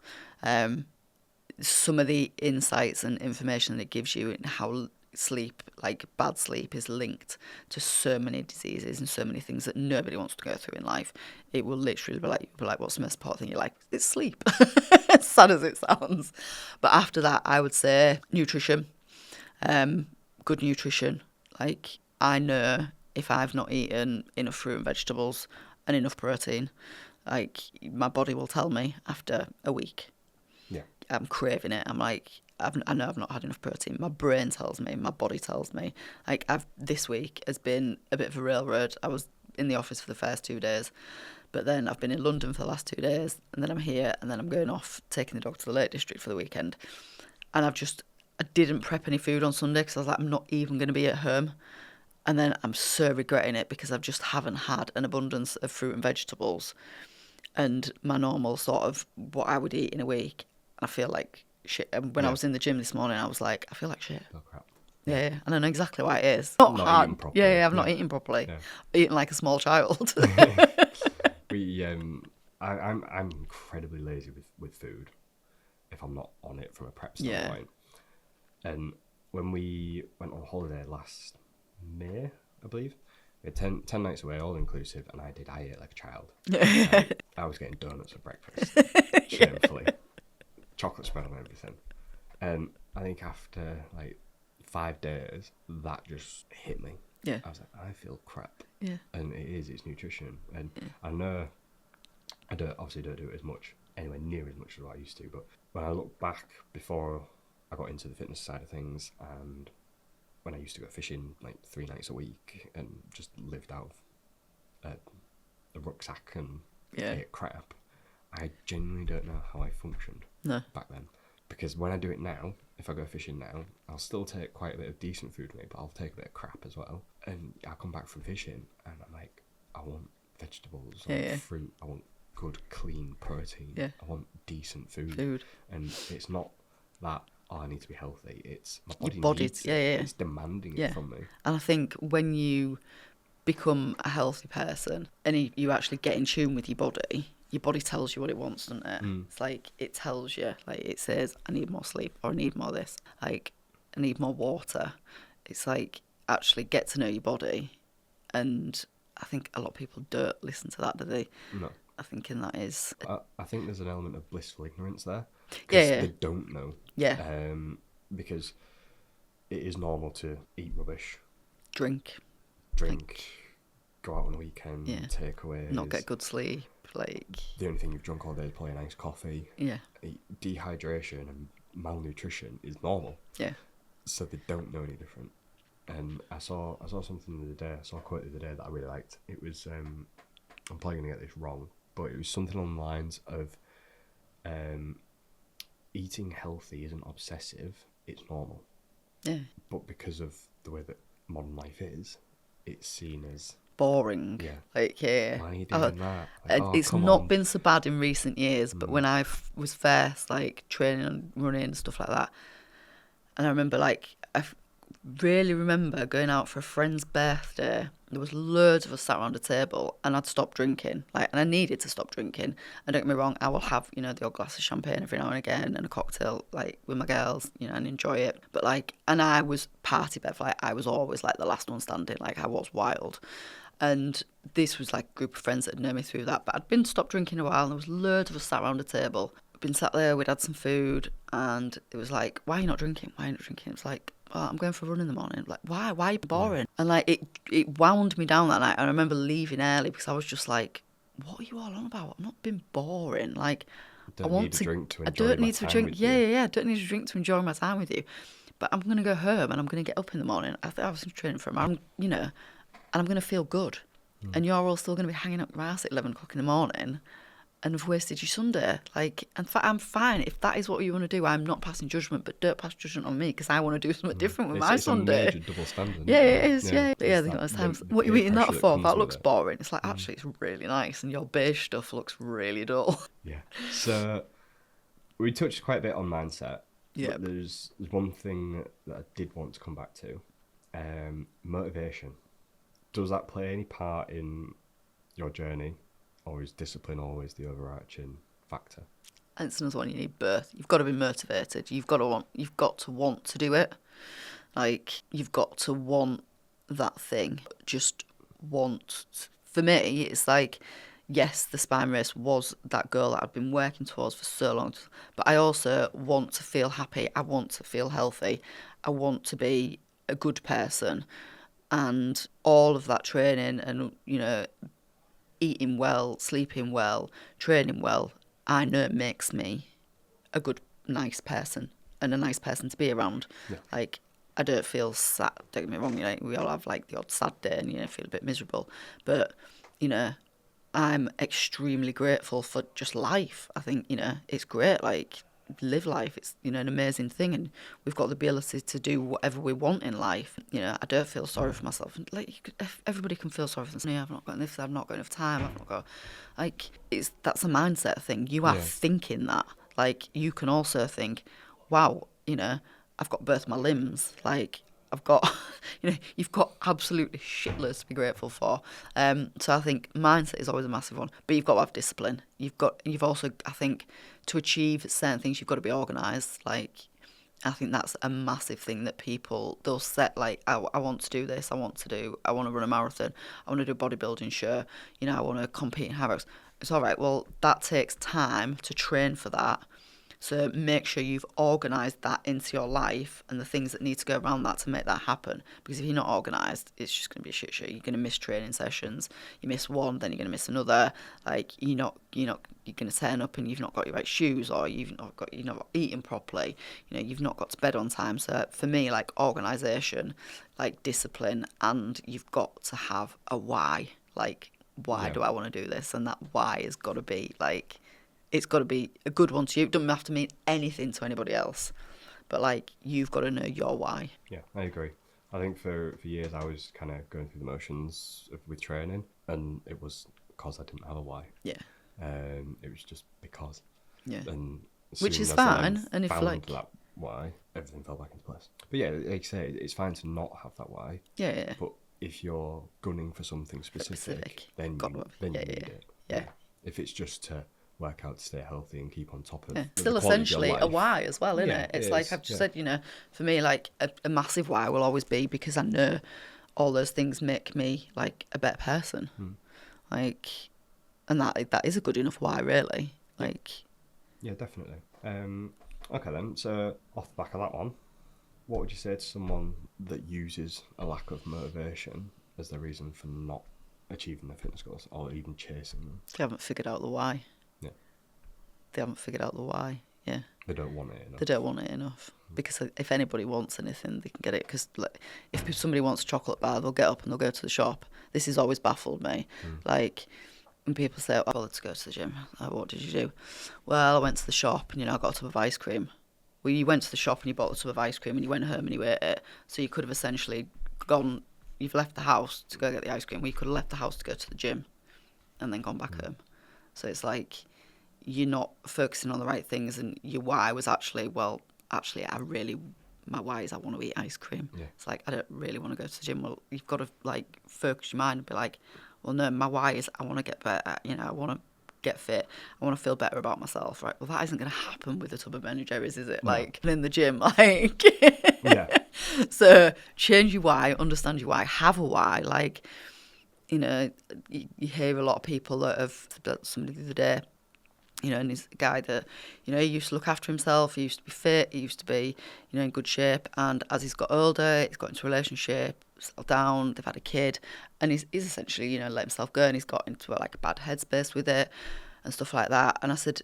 Some of the insights and information that it gives you and how sleep, like bad sleep, is linked to so many diseases and so many things that nobody wants to go through in life. It will literally be like, what's the most important thing? You're like, it's sleep. As sad as it sounds. But after that, I would say nutrition, good nutrition. Like, I know if I've not eaten enough fruit and vegetables and enough protein, like, my body will tell me after a week. Yeah. I'm craving it. I'm like, I know I've not had enough protein. My brain tells me, my body tells me. Like, this week has been a bit of a railroad. I was in the office for the first 2 days, but then I've been in London for the last 2 days, and then I'm here, and then I'm going off, taking the dog to the Lake District for the weekend. And I didn't prep any food on Sunday because I was like, I'm not even going to be at home. And then I'm so regretting it because I just haven't had an abundance of fruit and vegetables and my normal sort of what I would eat in a week. I feel like shit. And when I was in the gym this morning, I was like, I feel like shit. Oh, crap. Yeah. And I know exactly why it is. Not hard. Eating properly. Yeah, I'm not eating properly. Yeah. Eating like a small child. I'm incredibly lazy with food if I'm not on it from a prep standpoint. And when we went on holiday last May, I believe, we had 10 nights away, all inclusive, and I ate like a child. I was getting donuts for breakfast, shamefully. Chocolate spread on everything. And I think after like 5 days, that just hit me. Yeah. I was like, I feel crap. Yeah. And it's nutrition. And I know I obviously don't do it as much, anywhere near as much as what I used to, but when I look back before I got into the fitness side of things, and when I used to go fishing like 3 nights a week and just lived out of a rucksack and ate crap, I genuinely don't know how I functioned back then. Because when I do it now, if I go fishing now, I'll still take quite a bit of decent food with me, but I'll take a bit of crap as well. And I come back from fishing and I'm like, I want vegetables, I want fruit, I want good, clean protein, I want decent food. And it's not that, I need to be healthy. It's my body needs it. It's demanding it from me. And I think when you become a healthy person and you actually get in tune with your body tells you what it wants, doesn't it? It's like, it tells you, like, it says, I need more sleep, or I need more this, like, I need more water. It's like, actually get to know your body. And I think a lot of people don't listen to that, do they? No. I think that is... I think there's an element of blissful ignorance there. Because they don't know. Because it is normal to eat rubbish. Drink. Go out on the weekend, takeaways. Not get good sleep. Like, the only thing you've drunk all day is probably a nice coffee. Yeah. Dehydration and malnutrition is normal. Yeah. So they don't know any different. And I saw something the other day. I saw a quote the other day that I really liked. It was, I'm probably going to get this wrong, but it was something on the lines of, eating healthy isn't obsessive, it's normal. Yeah. But because of the way that modern life is, it's seen as boring. Yeah. Like, yeah. Why are you doing that? It's come not on. been so bad in recent years, but when I was first, like, training and running and stuff like that, and I remember, like, really remember going out for a friend's birthday. There was loads of us sat around a table, and I'd stopped drinking, like, and I needed to stop drinking. And don't get me wrong, I will have, you know, the odd glass of champagne every now and again and a cocktail, like, with my girls, you know, and enjoy it. But, like, and I was party Bev, like, I was always, like, the last one standing, like, I was wild. And this was, like, a group of friends that had known me through that. But I'd been stopped drinking a while, and there was loads of us sat around a table. We'd been sat there, we'd had some food, and it was like, why are you not drinking? Why are you not drinking? It was like, oh, I'm going for a run in the morning. Like, why? Why are you boring? And, like, it wound me down that night. I remember leaving early because I was just like, what are you all on about? I'm not being boring. Like, I don't need a drink to enjoy I don't my need to time drink. with Yeah, you. yeah, yeah. I don't need a drink to enjoy my time with you. But I'm going to go home and I'm going to get up in the morning. I was training for a marathon, you know, and I'm going to feel good. And you're all still going to be hanging up your ass at 11 o'clock in the morning and have wasted your Sunday. Like, in fact, I'm fine. If that is what you want to do, I'm not passing judgment, but don't pass judgment on me because I want to do something different with my It's Sunday. a major double standard. Yeah, it is, yeah. It's Yeah, I think that- last time, the what are you peer eating that pressure for? comes That with looks it. boring. It's like, actually, it's really nice, and your beige stuff looks really dull. Yeah. So we touched quite a bit on mindset. Yeah. But there's one thing that I did want to come back to. Motivation. Does that play any part in your journey, or is discipline always the overarching factor? And it's another one, you need both. You've got to be motivated. You've got to want to do it. Like, you've got to want that thing. Just want. For me, it's like, yes, the spine race was that goal that I've been working towards for so long, but I also want to feel happy. I want to feel healthy. I want to be a good person. And all of that training and, you know, eating well, sleeping well, training well, I know it makes me a good, nice person and a nice person to be around. Yeah. Like, I don't feel sad. Don't get me wrong, you know, we all have, like, the odd sad day and, you know, feel a bit miserable. But, you know, I'm extremely grateful for just life. I think, you know, it's great, like, live life. It's, you know, an amazing thing, and we've got the ability to do whatever we want in life. You know, I don't feel sorry for myself. Like, everybody can feel sorry for themselves. I've not got this, I've not got enough time, I've not got, like, that's a mindset thing. You are thinking that. Like, you can also think, wow, you know, I've got both my limbs. Like, I've got, you know, you've got absolutely shitloads to be grateful for. So I think mindset is always a massive one, but you've got to have discipline. You've also, I think, to achieve certain things, you've got to be organised. Like, I think that's a massive thing that they'll set, like, I want to do this, I want to run a marathon, I want to do a bodybuilding show, you know, I want to compete in Harrows. It's all right, well, that takes time to train for that. So make sure you've organised that into your life and the things that need to go around that to make that happen. Because if you're not organised, it's just going to be a shit show. You're going to miss training sessions. You miss one, then you're going to miss another. Like, you're going to turn up and you've not got your right shoes, or you're not eating properly. You know, you've not got to bed on time. So for me, like, organisation, like, discipline, and you've got to have a why. Like, why do I want to do this? And that why has got to be, like, it's got to be a good one to you. It doesn't have to mean anything to anybody else. But, like, you've got to know your why. Yeah, I agree. I think for years I was kind of going through the motions with training, and it was because I didn't have a why. Yeah. It was just because. Yeah. And which is as I fine. And if, found like, that why, everything fell back into place. But yeah, like you say, it's fine to not have that why. Yeah. But if you're gunning for something specific, then you need it. Yeah. If it's just to work out to stay healthy and keep on top of still the quality of your essentially a life. why as well, isn't it? It's like I've just said, you know, for me, like, a massive why will always be because I know all those things make me, like, a better person. Like, and that is a good enough why, really. Like, yeah, definitely. Okay then, so off the back of that one, what would you say to someone that uses a lack of motivation as their reason for not achieving their fitness goals or even chasing them? they haven't figured out the why. Yeah. They haven't figured out the why. Yeah. They don't want it enough. They don't want it enough. Because if anybody wants anything, they can get it. Because, like, if somebody wants a chocolate bar, they'll get up and they'll go to the shop. This has always baffled me. Like, when people say, oh, let's go to the gym. Like, what did you do? Well, I went to the shop and, you know, I got a tub of ice cream. Well, you went to the shop and you bought a tub of ice cream and you went home and you ate it. So you could have essentially gone you've left the house to go get the ice cream. We could have left the house to go to the gym and then gone back home. So it's like you're not focusing on the right things, and your why was actually, my why is I want to eat ice cream. Yeah. It's like, I don't really want to go to the gym. Well, you've got to like focus your mind and be like, well, no, my why is I want to get better. I want to get fit. I want to feel better about myself. Right? Well, that isn't going to happen with a tub of Ben & Jerry's, is it? No. Like, in the gym, like. Yeah. So change your why, understand your why, have a why. Like, you hear a lot of people that have, somebody the other day, and he's a guy that, he used to look after himself, he used to be fit, he used to be, in good shape. And as he's got older, he's got into a relationship, settled down, they've had a kid, and he's essentially, let himself go, and he's got into a bad headspace with it and stuff like that. And I said,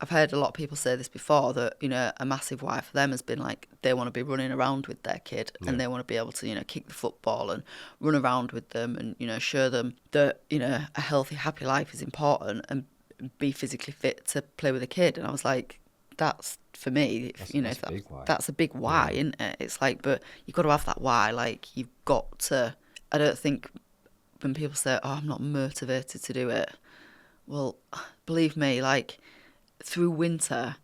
I've heard a lot of people say this before, that, a massive why for them has been like, they want to be running around with their kid, and they want to be able to, kick the football and run around with them and, show them that, a healthy, happy life is important, and be physically fit to play with a kid. And I was like, that's for me, that's a big why, isn't it? It's like, but you've got to have that why. Like, you've got to, I don't think when people say, oh, I'm not motivated to do it. Well, believe me, like, through winter,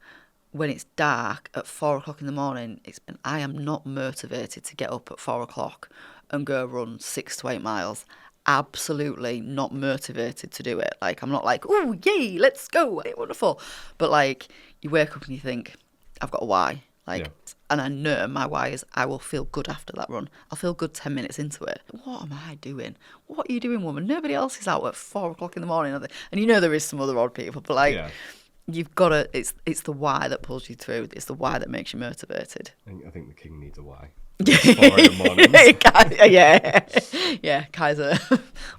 when it's dark at 4 o'clock in the morning, I am not motivated to get up at 4 o'clock and go run 6 to 8 miles. Absolutely not motivated to do it. Like, I'm not like, oh, yay, let's go, it's wonderful. But like, you wake up and you think, I've got a why. Like, and I know my why is I will feel good after that run. I'll feel good 10 minutes into it. What am I doing? What are you doing, woman? Nobody else is out at 4 o'clock in the morning, are they? And there is some other odd people, but like, you've got to, it's the why that pulls you through. It's the why that makes you motivated. I think the king needs a why. 4 a.m. mornings. Yeah, Kaiser,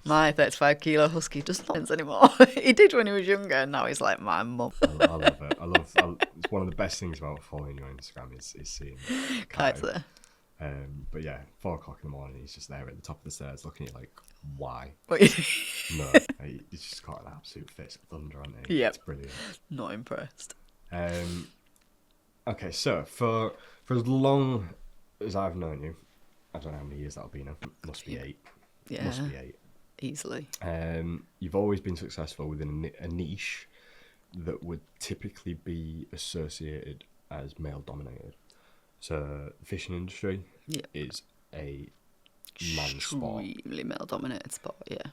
my 35-kilo husky doesn't dance anymore. He did when he was younger, and now he's like my mum. I love it. It's one of the best things about following you on Instagram is seeing Kaiser. But yeah, 4 o'clock in the morning, he's just there at the top of the stairs looking at you like, why? No, he's just got an absolute fist of thunder, hasn't he? Yeah, it's brilliant. Not impressed. Okay, so for as long as I've known you, I don't know how many years that'll be now. Must be 8. Yeah, must be 8 easily. You've always been successful within a niche that would typically be associated as male dominated. So the fishing industry is a man's sport. Extremely male dominated sport, yeah.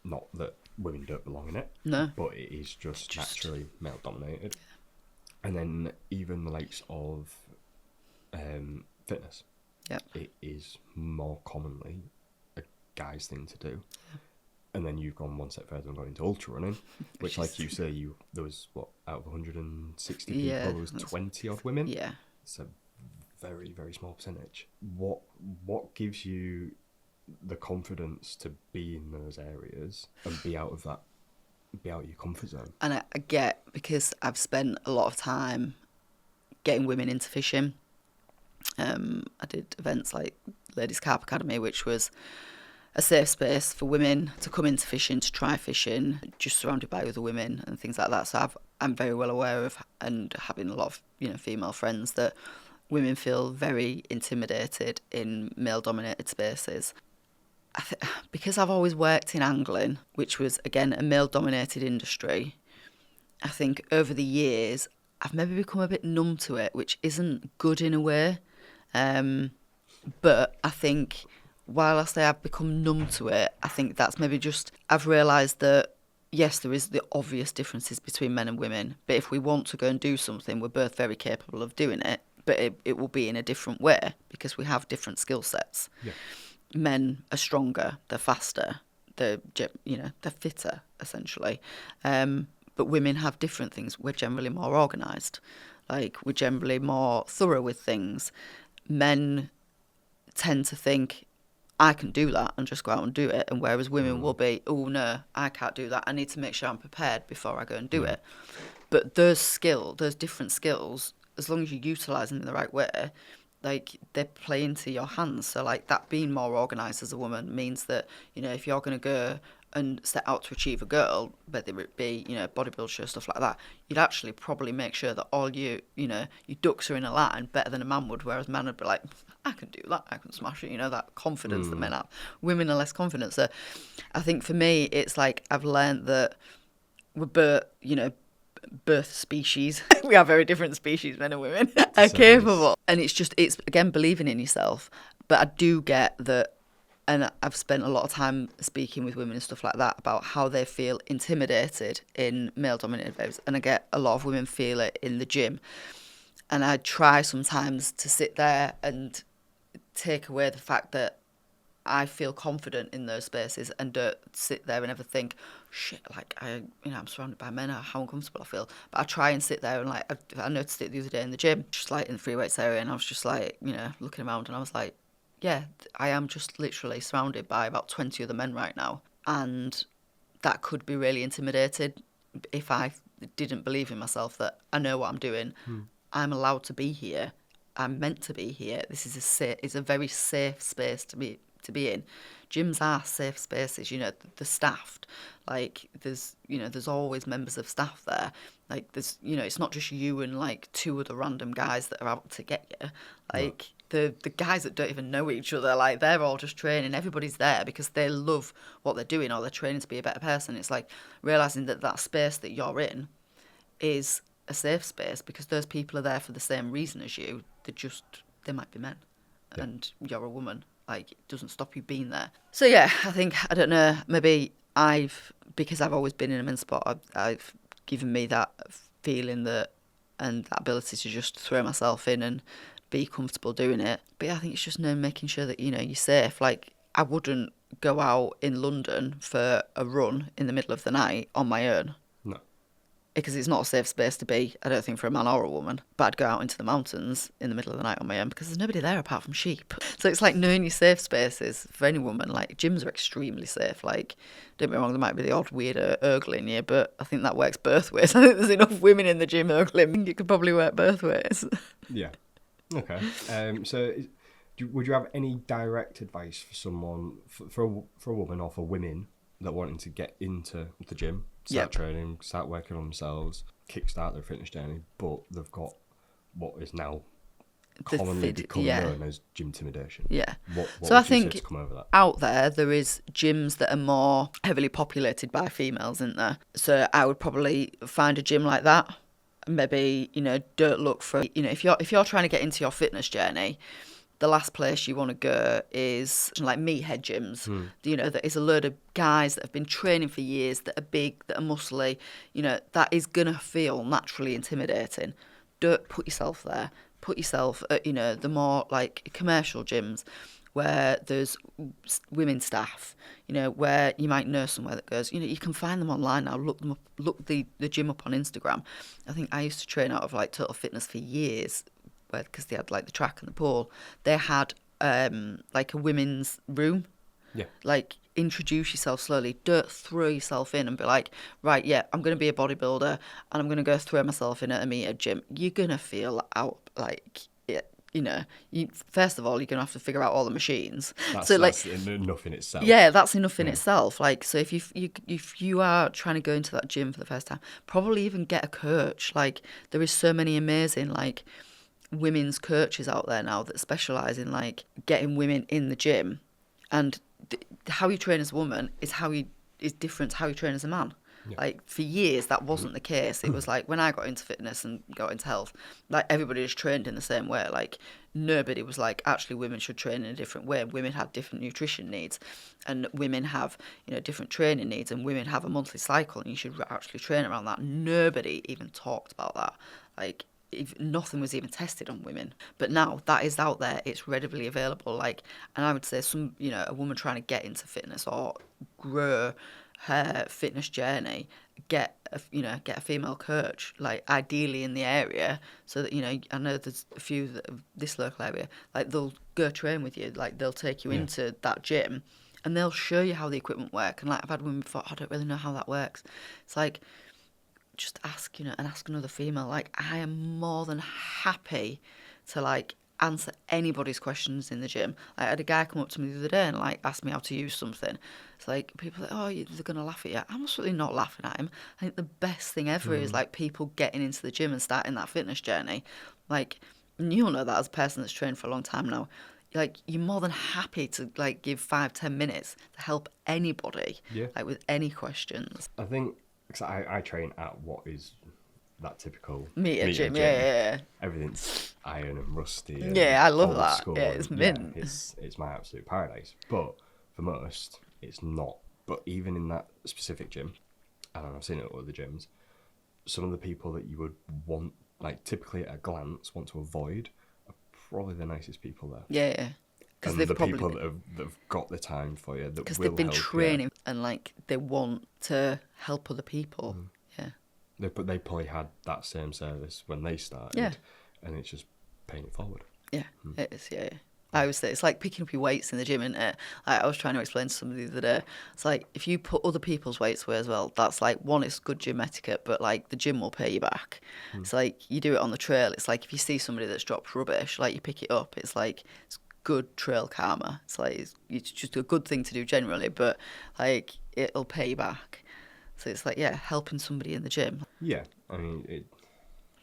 Not that women don't belong in it. No. But it is just naturally male dominated. Yeah. And then even the likes of fitness. Yeah. It is more commonly a guy's thing to do. Yeah. And then you've gone one step further and gone into ultra running, which, like you say, there was out of 160 people, there was 20 odd women. Yeah. It's a very, very small percentage. What gives you the confidence to be in those areas and be out of your comfort zone? And I get, because I've spent a lot of time getting women into fishing. I did events like Ladies Carp Academy, which was a safe space for women to come into fishing, to try fishing, just surrounded by other women and things like that. So I'm very well aware of, and having a lot of female friends, that women feel very intimidated in male-dominated spaces. Because I've always worked in angling, which was, again, a male-dominated industry, I think over the years I've maybe become a bit numb to it, which isn't good in a way. But I think while I say I've become numb to it, I think that's maybe just, I've realised that, yes, there is the obvious differences between men and women, but if we want to go and do something, we're both very capable of doing it, but it will be in a different way because we have different skill sets. Yeah. Men are stronger, they're faster, they're fitter, essentially. But women have different things. We're generally more organised. Like, we're generally more thorough with things. Men tend to think, I can do that and just go out and do it. And whereas women will be, oh, no, I can't do that. I need to make sure I'm prepared before I go and do it. But those different skills, as long as you utilise them in the right way, like, they play into your hands. So, like, that being more organised as a woman means that, if you're going to go and set out to achieve a goal, whether it be, you know, bodybuild show, stuff like that, you'd actually probably make sure that all you know, your ducks are in a line better than a man would, whereas man would be like, I can do that, I can smash it, you know, that confidence that men have. Women are less confident. So I think for me, it's like I've learned that we're birth species. We are very different species, men and women, are capable. And it's again, believing in yourself. But I do get that, and I've spent a lot of time speaking with women and stuff like that about how they feel intimidated in male-dominated venues. And I get a lot of women feel it in the gym. And I try sometimes to sit there and take away the fact that I feel confident in those spaces and don't sit there and ever think, shit, like, I'm surrounded by men, how uncomfortable I feel. But I try and sit there and, like, I noticed it the other day in the gym, just, like, in the free weights area, and I was just, like, you know, looking around, and I was like, yeah, I am just literally surrounded by about 20 other men right now. And that could be really intimidating if I didn't believe in myself that I know what I'm doing. I'm allowed to be here. I'm meant to be here. This is it's a very safe space to be in. Gyms are safe spaces, you know, they're staffed. Like, there's always members of staff there. Like, there's, you know, it's not just you and, like, 2 other random guys that are out to get you. Like, the guys that don't even know each other, like, they're all just training. Everybody's there because they love what they're doing, or they're training to be a better person. It's like realising that space that you're in is a safe space because those people are there for the same reason as you. They might be men, and you're a woman. Like, it doesn't stop you being there. So yeah, I don't know, maybe because I've always been in a men's sport, I've given me that feeling and that ability to just throw myself in and be comfortable doing it. But yeah, I think it's just making sure that, you know, you're safe. Like, I wouldn't go out in London for a run in the middle of the night on my own. No. Because it's not a safe space to be, I don't think, for a man or a woman. But I'd go out into the mountains in the middle of the night on my own because there's nobody there apart from sheep. So it's like knowing your safe spaces for any woman. Like, gyms are extremely safe. Like, don't get me wrong, there might be the odd weirdo ogling you, but I think that works both ways. I think there's enough women in the gym ogling. I think it could probably work both ways. Yeah. Okay. So would you have any direct advice for someone, for a woman or for women that wanting to get into the gym, start training, start working on themselves, kickstart their fitness journey, but they've got what is now commonly become known as gym intimidation? Yeah. What so I think to come over that? Out there is gyms that are more heavily populated by females, isn't there? So I would probably find a gym like that. Maybe, you know, don't look for, you know, if you're trying to get into your fitness journey, the last place you want to go is like meathead gyms. You know, there is a load of guys that have been training for years, that are big, that are muscly. You know, that is going to feel naturally intimidating. Don't put yourself there. Put yourself at, you know, the more like commercial gyms where there's women staff, you know, where you might know somewhere that goes, you know, you can find them online now. Look them up, look the gym up on Instagram. I think I used to train out of like Total Fitness for years, because they had like the track and the pool. They had like a women's room. Yeah. Like, introduce yourself slowly. Don't throw yourself in and be like, right, yeah, I'm going to be a bodybuilder and I'm going to go throw myself in at a meter gym. You're going to feel out, like, you know, first of all, you're going to have to figure out all the machines. That's enough in itself. Yeah, that's enough in itself. Like, so if you are trying to go into that gym for the first time, probably even get a coach. Like, there is so many amazing, like, women's coaches out there now that specialise in, like, getting women in the gym. And how you train as a woman is different to how you train as a man. Yeah. Like, for years, that wasn't the case. It was like, when I got into fitness and got into health, like, everybody just trained in the same way. Like, nobody was like, actually, women should train in a different way. Women have different nutrition needs, and women have, you know, different training needs, and women have a monthly cycle, and you should actually train around that. Nobody even talked about that. Like, nothing was even tested on women. But now that is out there, it's readily available. Like, and I would say a woman trying to get into fitness or grow her fitness journey, get a female coach, like, ideally in the area, so that, you know, I know there's a few this local area, like, they'll go train with you, like, they'll take you into that gym and they'll show you how the equipment work. And, like, I've had women before, I don't really know how that works. It's like, just ask, you know, and ask another female. Like, I am more than happy to, like, answer anybody's questions in the gym. Like, I had a guy come up to me the other day and like ask me how to use something. It's like people are like, oh, they're gonna laugh at you. I'm absolutely not laughing at him. I think the best thing ever is like people getting into the gym and starting that fitness journey. Like, and you'll know that as a person that's trained for a long time now. Like, you're more than happy to like give 5-10 minutes to help anybody, like with any questions. I think, cause I train at what is that typical Meter gym. Yeah. Everything's iron and rusty. And I love old that. School. Yeah, it's mint. It's my absolute paradise. But for most, it's not. But even in that specific gym, and I've seen it at other gyms, some of the people that you would want, like typically at a glance, want to avoid, are probably the nicest people there. Yeah. And the people that have got the time for you, that will help. Because they've been training and like they want to help other people. Yeah. They probably had that same service when they started. Yeah. And it's just paying it forward. Yeah, it is, yeah. I always say it's like picking up your weights in the gym, isn't it? Like, I was trying to explain to somebody the other day. It's like if you put other people's weights away as well, that's like, one, it's good gym etiquette, but like the gym will pay you back. It's like you do it on the trail. It's like if you see somebody that's dropped rubbish, like you pick it up. It's like it's good trail karma. It's like it's just a good thing to do generally, but like it'll pay you back. So it's like, yeah, helping somebody in the gym. Yeah, I mean,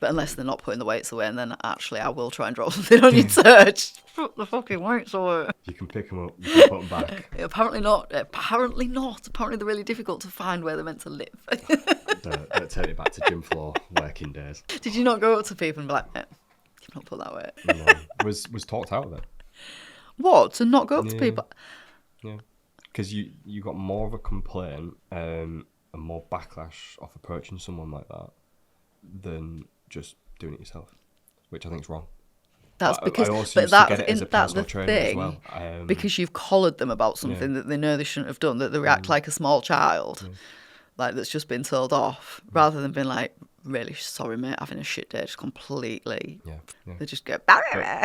But unless they're not putting the weights away, and then actually I will try and drop something on your search. Put the fucking weights away. you can pick them up, you can put them back. Apparently not. Apparently they're really difficult to find where they're meant to live. That turn it back to gym floor working days. Did you not go up to people and be like, you've not put that away? No, was talked out of it. What? To not go up to people? Yeah, because you got more of a complaint and more backlash off approaching someone like that than just doing it yourself, which I think is wrong. That's because I also used to get it as a personal the trainer thing, as well. because you've collared them about something that they know they shouldn't have done, that they react like a small child, like that's just been told off, rather than being like, really sorry mate, having a shit day, just completely. Yeah. They just go.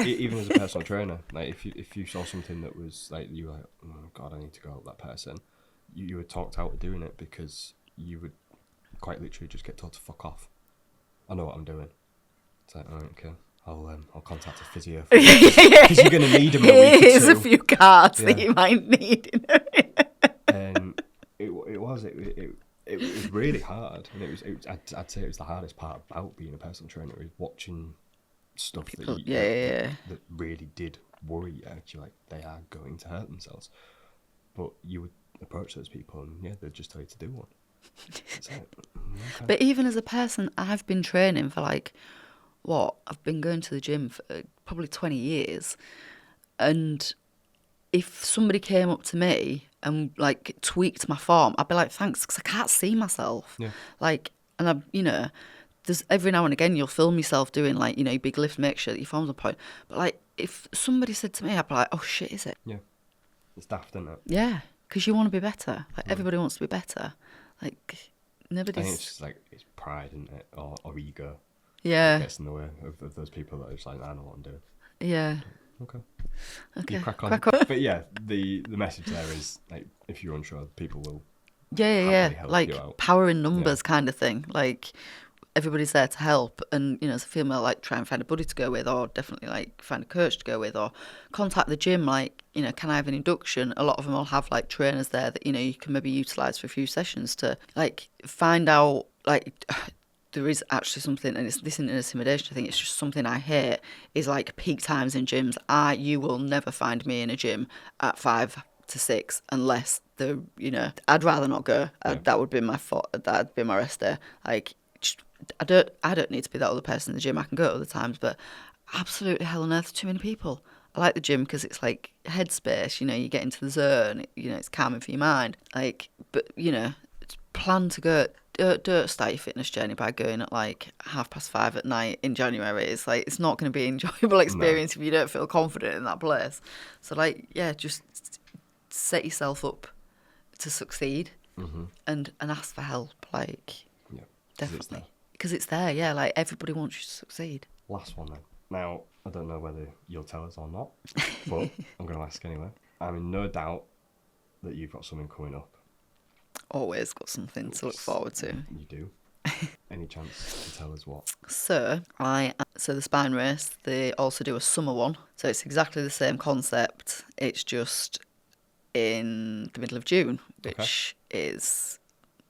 Even as a personal trainer, like if you saw something that was like, you were like, oh god, I need to go help that person, you were talked out of doing it because you would quite literally just get told to fuck off. I know what I'm doing. It's like, all right, okay, I'll contact a physio because you're going to need them in a week or two. Here's a few cards that you might need. And it was really hard, and I'd say it was the hardest part about being a personal trainer, is watching stuff People, that really did worry you. You're like, they are going to hurt themselves, but you would approach those people and they'd just tell you to do one. Like, okay. But even as a person, I've been training for like, I've been going to the gym for probably 20 years. And if somebody came up to me and like tweaked my form, I'd be like, thanks, because I can't see myself. Yeah. Like, and there's every now and again you'll film yourself doing like, big lift, make sure that your form's on point. But like, if somebody said to me, I'd be like, oh shit, is it? Yeah. It's daft, isn't it? Yeah, because you want to be better. Like, everybody wants to be better. Like, nobody's. I think it's just like, it's pride, isn't it? Or ego. Yeah. It gets in the way of those people that are just like, I know what I'm doing. Yeah. Okay. Okay. You crack on. But yeah, the message there is, like, if you're unsure, people will. Yeah. Help Like, you out. power in numbers kind of thing. Like, everybody's there to help, and as a female, like, try and find a buddy to go with, or definitely like find a coach to go with, or contact the gym, like, can I have an induction? A lot of them will have like trainers there that you can maybe utilize for a few sessions to like find out. Like, there is actually something, and this isn't an intimidation, I think it's just something I hate, is like peak times in gyms. You will never find me in a gym at 5 to 6 unless I'd rather not go. That would be my fault. That'd be my rest day. Like, I don't need to be that other person in the gym. I can go at other times, but absolutely hell on earth, too many people. I like the gym because it's like headspace. You get into the zone. It's calming for your mind. Like, but plan to go. Don't start your fitness journey by going at like 5:30 at night in January. It's like, it's not going to be an enjoyable experience if you don't feel confident in that place. So like, just set yourself up to succeed, and ask for help. Like, definitely. Because it's there, yeah. Like, everybody wants you to succeed. Last one then. Now, I don't know whether you'll tell us or not, but I'm going to ask anyway. I'm in no doubt that you've got something coming up. Always got something to look forward to. You do. Any chance to tell us what? So the Spine race, they also do a summer one. So it's exactly the same concept. It's just in the middle of June, which is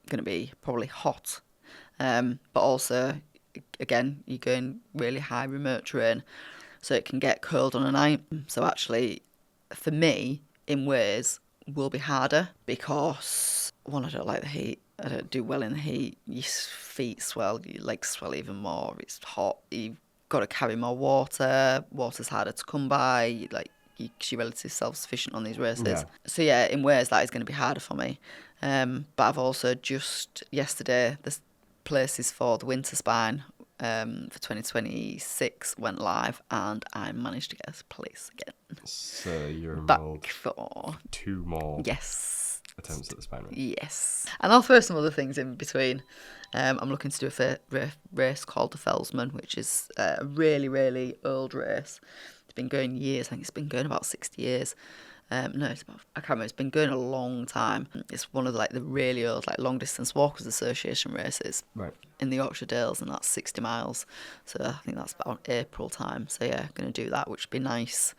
going to be probably hot. But also, again, you're going really high remote terrain, so it can get cold on a night. So actually, for me, in ways, will be harder because, one, I don't like the heat. I don't do well in the heat. Your feet swell, your legs swell even more. It's hot. You've got to carry more water. Water's harder to come by. You're relatively self-sufficient on these races. Yeah. So yeah, in ways that is going to be harder for me. But I've also just yesterday, the places for the winter spine for 2026 went live, and I managed to get a place again. So you're Back enrolled for 2 more yes. attempts at the spine race. Yes. And I'll throw some other things in between. I'm looking to do a race called the Felsman, which is a really, really old race. It's been going years. I think it's been going about 60 years. I can't remember. It's been going a long time. It's one of the really old long distance walkers association races in the Yorkshire Dales, and that's 60 miles. So I think that's about April time. So yeah, going to do that, which would be nice.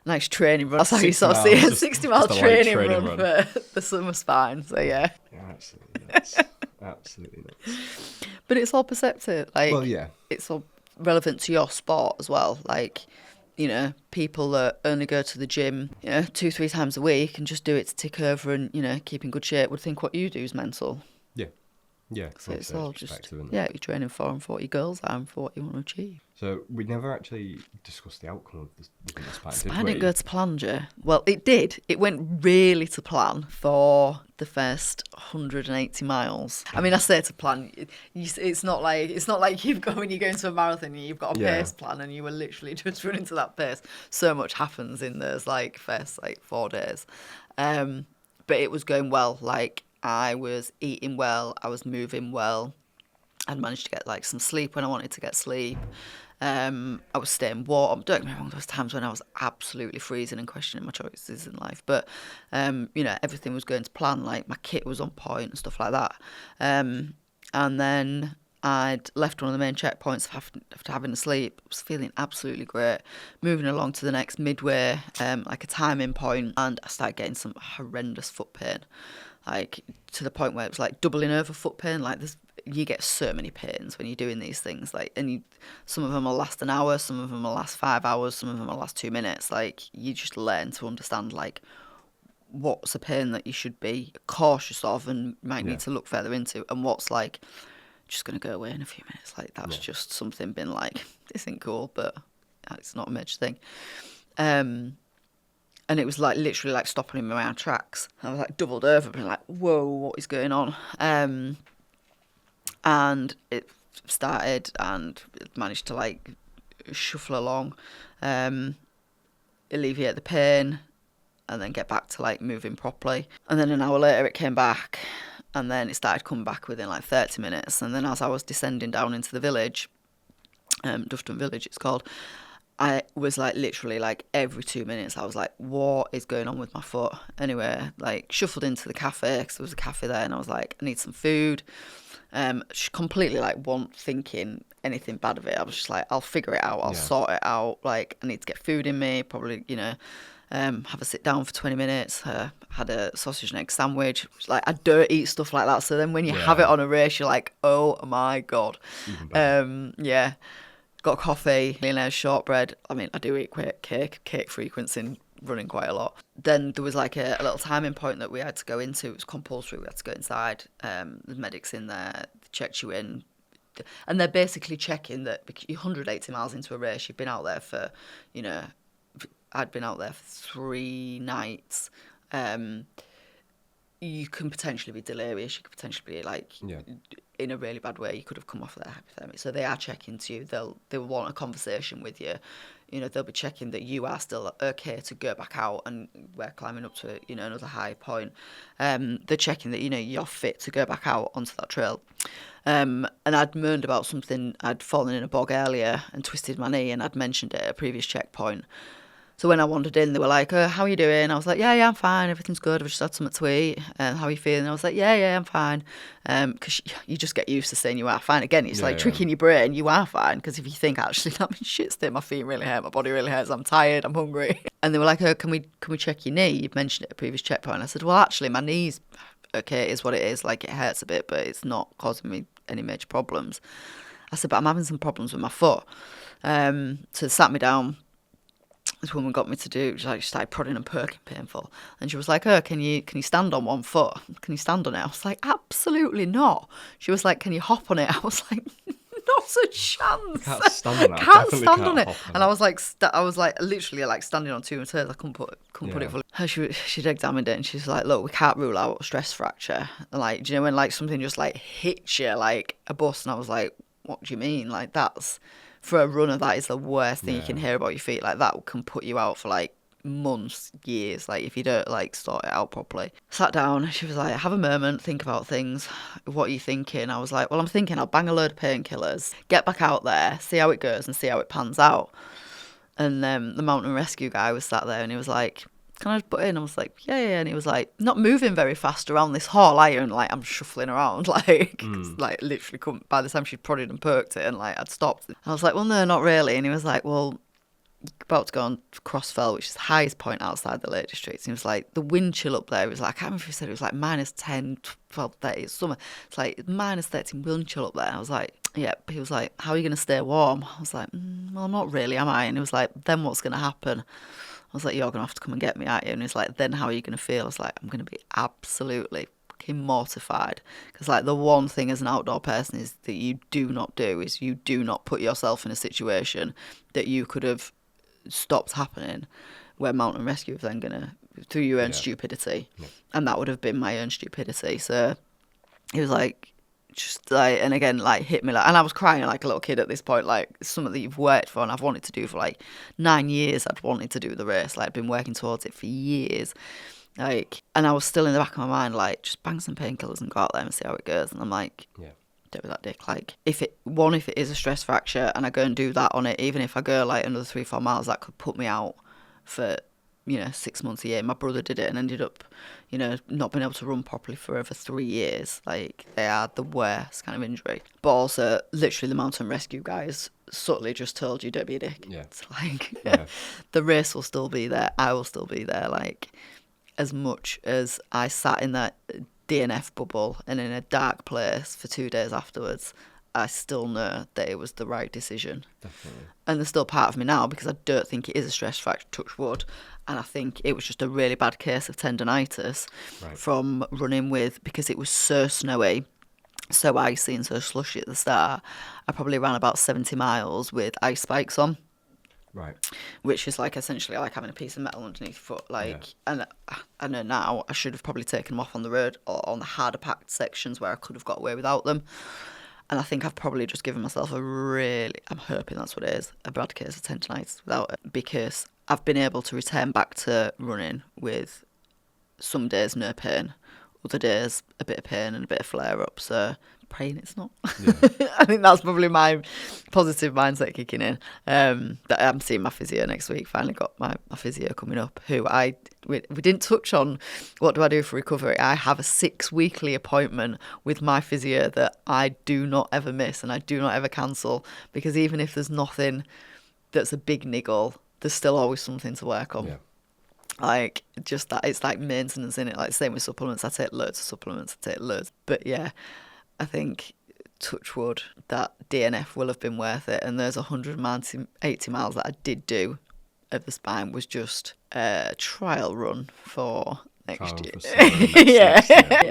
Nice training run. That's how you sort of see it. 60-mile training run for the summer spine. So yeah. Absolutely nuts. Absolutely nuts. But it's all perceptive. Well, yeah. It's all relevant to your sport as well. People that only go to the gym, 2-3 times a week and just do it to tick over and, keep in good shape would think what you do is mental. Yeah. Yeah. So it's all just, you're training for and for what your goals are and for what you want to achieve. So we never actually discussed the outcome of the spine, Spine didn't go to plan, Joe. Well, it did. It went really to plan for the first 180 miles. I mean, I say to plan. It's not like you've got when you go into a marathon and you've got a pace plan and you were literally just running to that pace. So much happens in those first 4 days. But it was going well. I was eating well. I was moving well. I'd managed to get some sleep when I wanted to get sleep. I was staying warm. Don't get me wrong, there was times when I was absolutely freezing and questioning my choices in life. But, everything was going to plan. My kit was on point and stuff like that. And then I'd left one of the main checkpoints after having a sleep. I was feeling absolutely great. Moving along to the next midway, a timing point, and I started getting some horrendous foot pain. To the point where it was doubling over foot pain. You get so many pains when you're doing these things. Some of them will last an hour, some of them will last 5 hours, some of them will last 2 minutes. You just learn to understand what's a pain that you should be cautious of and might need to look further into, and what's just going to go away in a few minutes. That's just something been this ain't cool, but it's not a major thing. And it was literally stopping in my own tracks. I was doubled over, being whoa, what is going on? And it started and managed to shuffle along, alleviate the pain, and then get back to moving properly. And then an hour later it came back, and then it started coming back within 30 minutes. And then as I was descending down into the village, Dufton Village it's called, I was literally every 2 minutes I was what is going on with my foot? Anyway, shuffled into the cafe, because there was a cafe there, and I was I need some food. Completely wasn't thinking anything bad of it. I was just I'll figure it out. I'll sort it out. I need to get food in me. Probably, have a sit down for 20 minutes. Had a sausage and egg sandwich. I don't eat stuff like that. So then when you have it on a race, you're oh my God. Got coffee, millionaire's shortbread. I mean, I do eat cake frequency running quite a lot. Then there was a little timing point that we had to go into. It was compulsory. We had to go inside. The medics in there, they checked you in. And they're basically checking that because you're 180 miles into a race, you've been out there for, I'd been out there for 3 nights. You can potentially be delirious. You could potentially be in a really bad way. You could have come off of their hypothermia. So they are checking to you. They'll want a conversation with you. They'll be checking that you are still okay to go back out, and we're climbing up to another high point. They're checking that you're fit to go back out onto that trail. And I'd moaned about something. I'd fallen in a bog earlier and twisted my knee, and I'd mentioned it at a previous checkpoint. So when I wandered in, they were like, how are you doing? I was like, yeah, I'm fine. Everything's good. I've just had something to eat. How are you feeling? I was like, yeah, I'm fine. Because you just get used to saying you are fine. Again, it's like tricking your brain. You are fine. Because if you think, actually, that means shit state, my feet really hurt, my body really hurts, I'm tired, I'm hungry. And they were like, can we check your knee? You've mentioned it at a previous checkpoint. I said, well, actually, my knee's okay. It is what it is. Like, it hurts a bit, but it's not causing me any major problems. I said, but I'm having some problems with my foot. So they sat me down. This woman got me to do, she started prodding and perking painful. And she was like, can you stand on one foot? Can you stand on it? I was like, absolutely not. She was like, can you hop on it? I was like, not a chance. Can't stand on it. Can't stand on it. And I was like, literally like standing on two toes. I couldn't put it fully. She'd examined it and she's like, look, we can't rule out a stress fracture. And like, do you know when like something just like hits you like a bus? And I was like, what do you mean? Like, that's, for a runner, that is the worst thing you can hear about your feet. Like, that can put you out for like months, years, like if you don't like sort it out properly. Sat down, she was like, have a moment, think about things. What are you thinking? I was like, well, I'm thinking I'll bang a load of painkillers, get back out there, see how it goes and see how it pans out. And the mountain rescue guy was sat there and he was like, can I just put in? I was like, yeah. And he was like, not moving very fast around this hall, are you? And like, I'm shuffling around, like, like literally couldn't, by the time she'd prodded and perked it and like, I'd stopped. I was like, well, no, not really. And he was like, well, about to go on Crossfell, which is the highest point outside the Lake District. And he was like, the wind chill up there, it was like, I can't remember if he said it was like minus 10, 12, 30, it's summer. It's like minus 13 wind chill up there. And I was like, yeah. He was like, how are you going to stay warm? I was like, well, not really, am I? And he was like, then what's going to happen? I was like, you're going to have to come and get me, aren't you? And he's like, then how are you going to feel? I was like, I'm going to be absolutely fucking mortified. Because, like, the one thing as an outdoor person is that you do not do is you do not put yourself in a situation that you could have stopped happening, where mountain rescue is then going to, through your own stupidity. Yeah. And that would have been my own stupidity. So he was like, just like, and again, like, hit me like, and I was crying like a little kid at this point, like, something that you've worked for and I've wanted to do for like 9 years. I'd wanted to do the race, like, I'd been working towards it for years, like, and I was still in the back of my mind, like, just bang some painkillers and go out there and see how it goes. And I'm like, don't be that dick. Like, if it is a stress fracture and I go and do that on it, even if I go like another 3-4 miles, that could put me out for, 6 months a year. My brother did it and ended up, not being able to run properly for over 3 years. Like, they are the worst kind of injury. But also, literally, the mountain rescue guys subtly just told you, don't be a dick. Yeah. It's like, the race will still be there. I will still be there. Like, as much as I sat in that DNF bubble and in a dark place for 2 days afterwards, I still know that it was the right decision. Definitely. And there's still part of me now, because I don't think it is a stress fracture, touch wood. And I think it was just a really bad case of tendonitis from running with, because it was so snowy, so icy and so slushy at the start. I probably ran about 70 miles with ice spikes on. Right. Which is like essentially like having a piece of metal underneath your foot. Like, and I know now I should have probably taken them off on the road or on the harder packed sections where I could have got away without them. And I think I've probably just given myself I'm hoping that's what it is, a bad case of tendonitis without it, because I've been able to return back to running with some days no pain, other days a bit of pain and a bit of flare up. So praying it's not. Yeah. I think that's probably my positive mindset kicking in. That I'm seeing my physio next week. Finally got my physio coming up, who we didn't touch on. What do I do for recovery? I have a 6 weekly appointment with my physio that I do not ever miss and I do not ever cancel, because even if there's nothing that's a big niggle, there's still always something to work on. Yeah. Like, just that, it's like maintenance in it. Like, same with supplements. I take loads of supplements. But yeah, I think, touch wood, that DNF will have been worth it. And those 180 miles that I did do of the spine was just a trial run for next year. Yeah.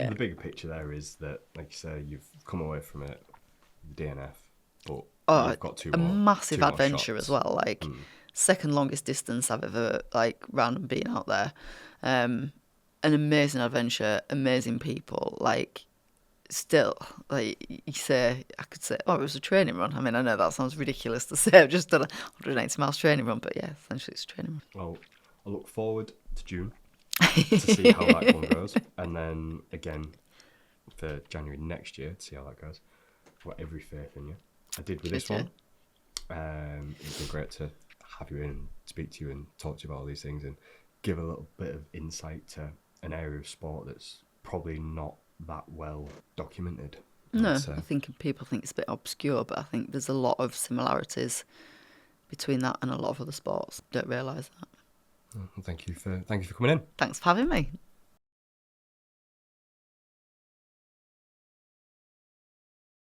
The bigger picture there is that, like you say, you've come away from it, DNF, but you've got two more. A massive adventure as well. Like, second longest distance I've ever ran and been out there. An amazing adventure, amazing people. Like, still, like you say, I could say, oh, it was a training run. I mean, I know that sounds ridiculous to say. I've just done a 180 miles training run, but yeah, essentially it's a training run. Well, I look forward to June to see how that one goes, and then again for January next year to see how that goes. I've got every faith in you. I did with this one. It's been great to have you in and speak to you and talk to you about all these things and give a little bit of insight to an area of sport that's probably not that well documented. No, I think people think it's a bit obscure, but I think there's a lot of similarities between that and a lot of other sports. Don't realise that. Thank you for coming in. Thanks for having me.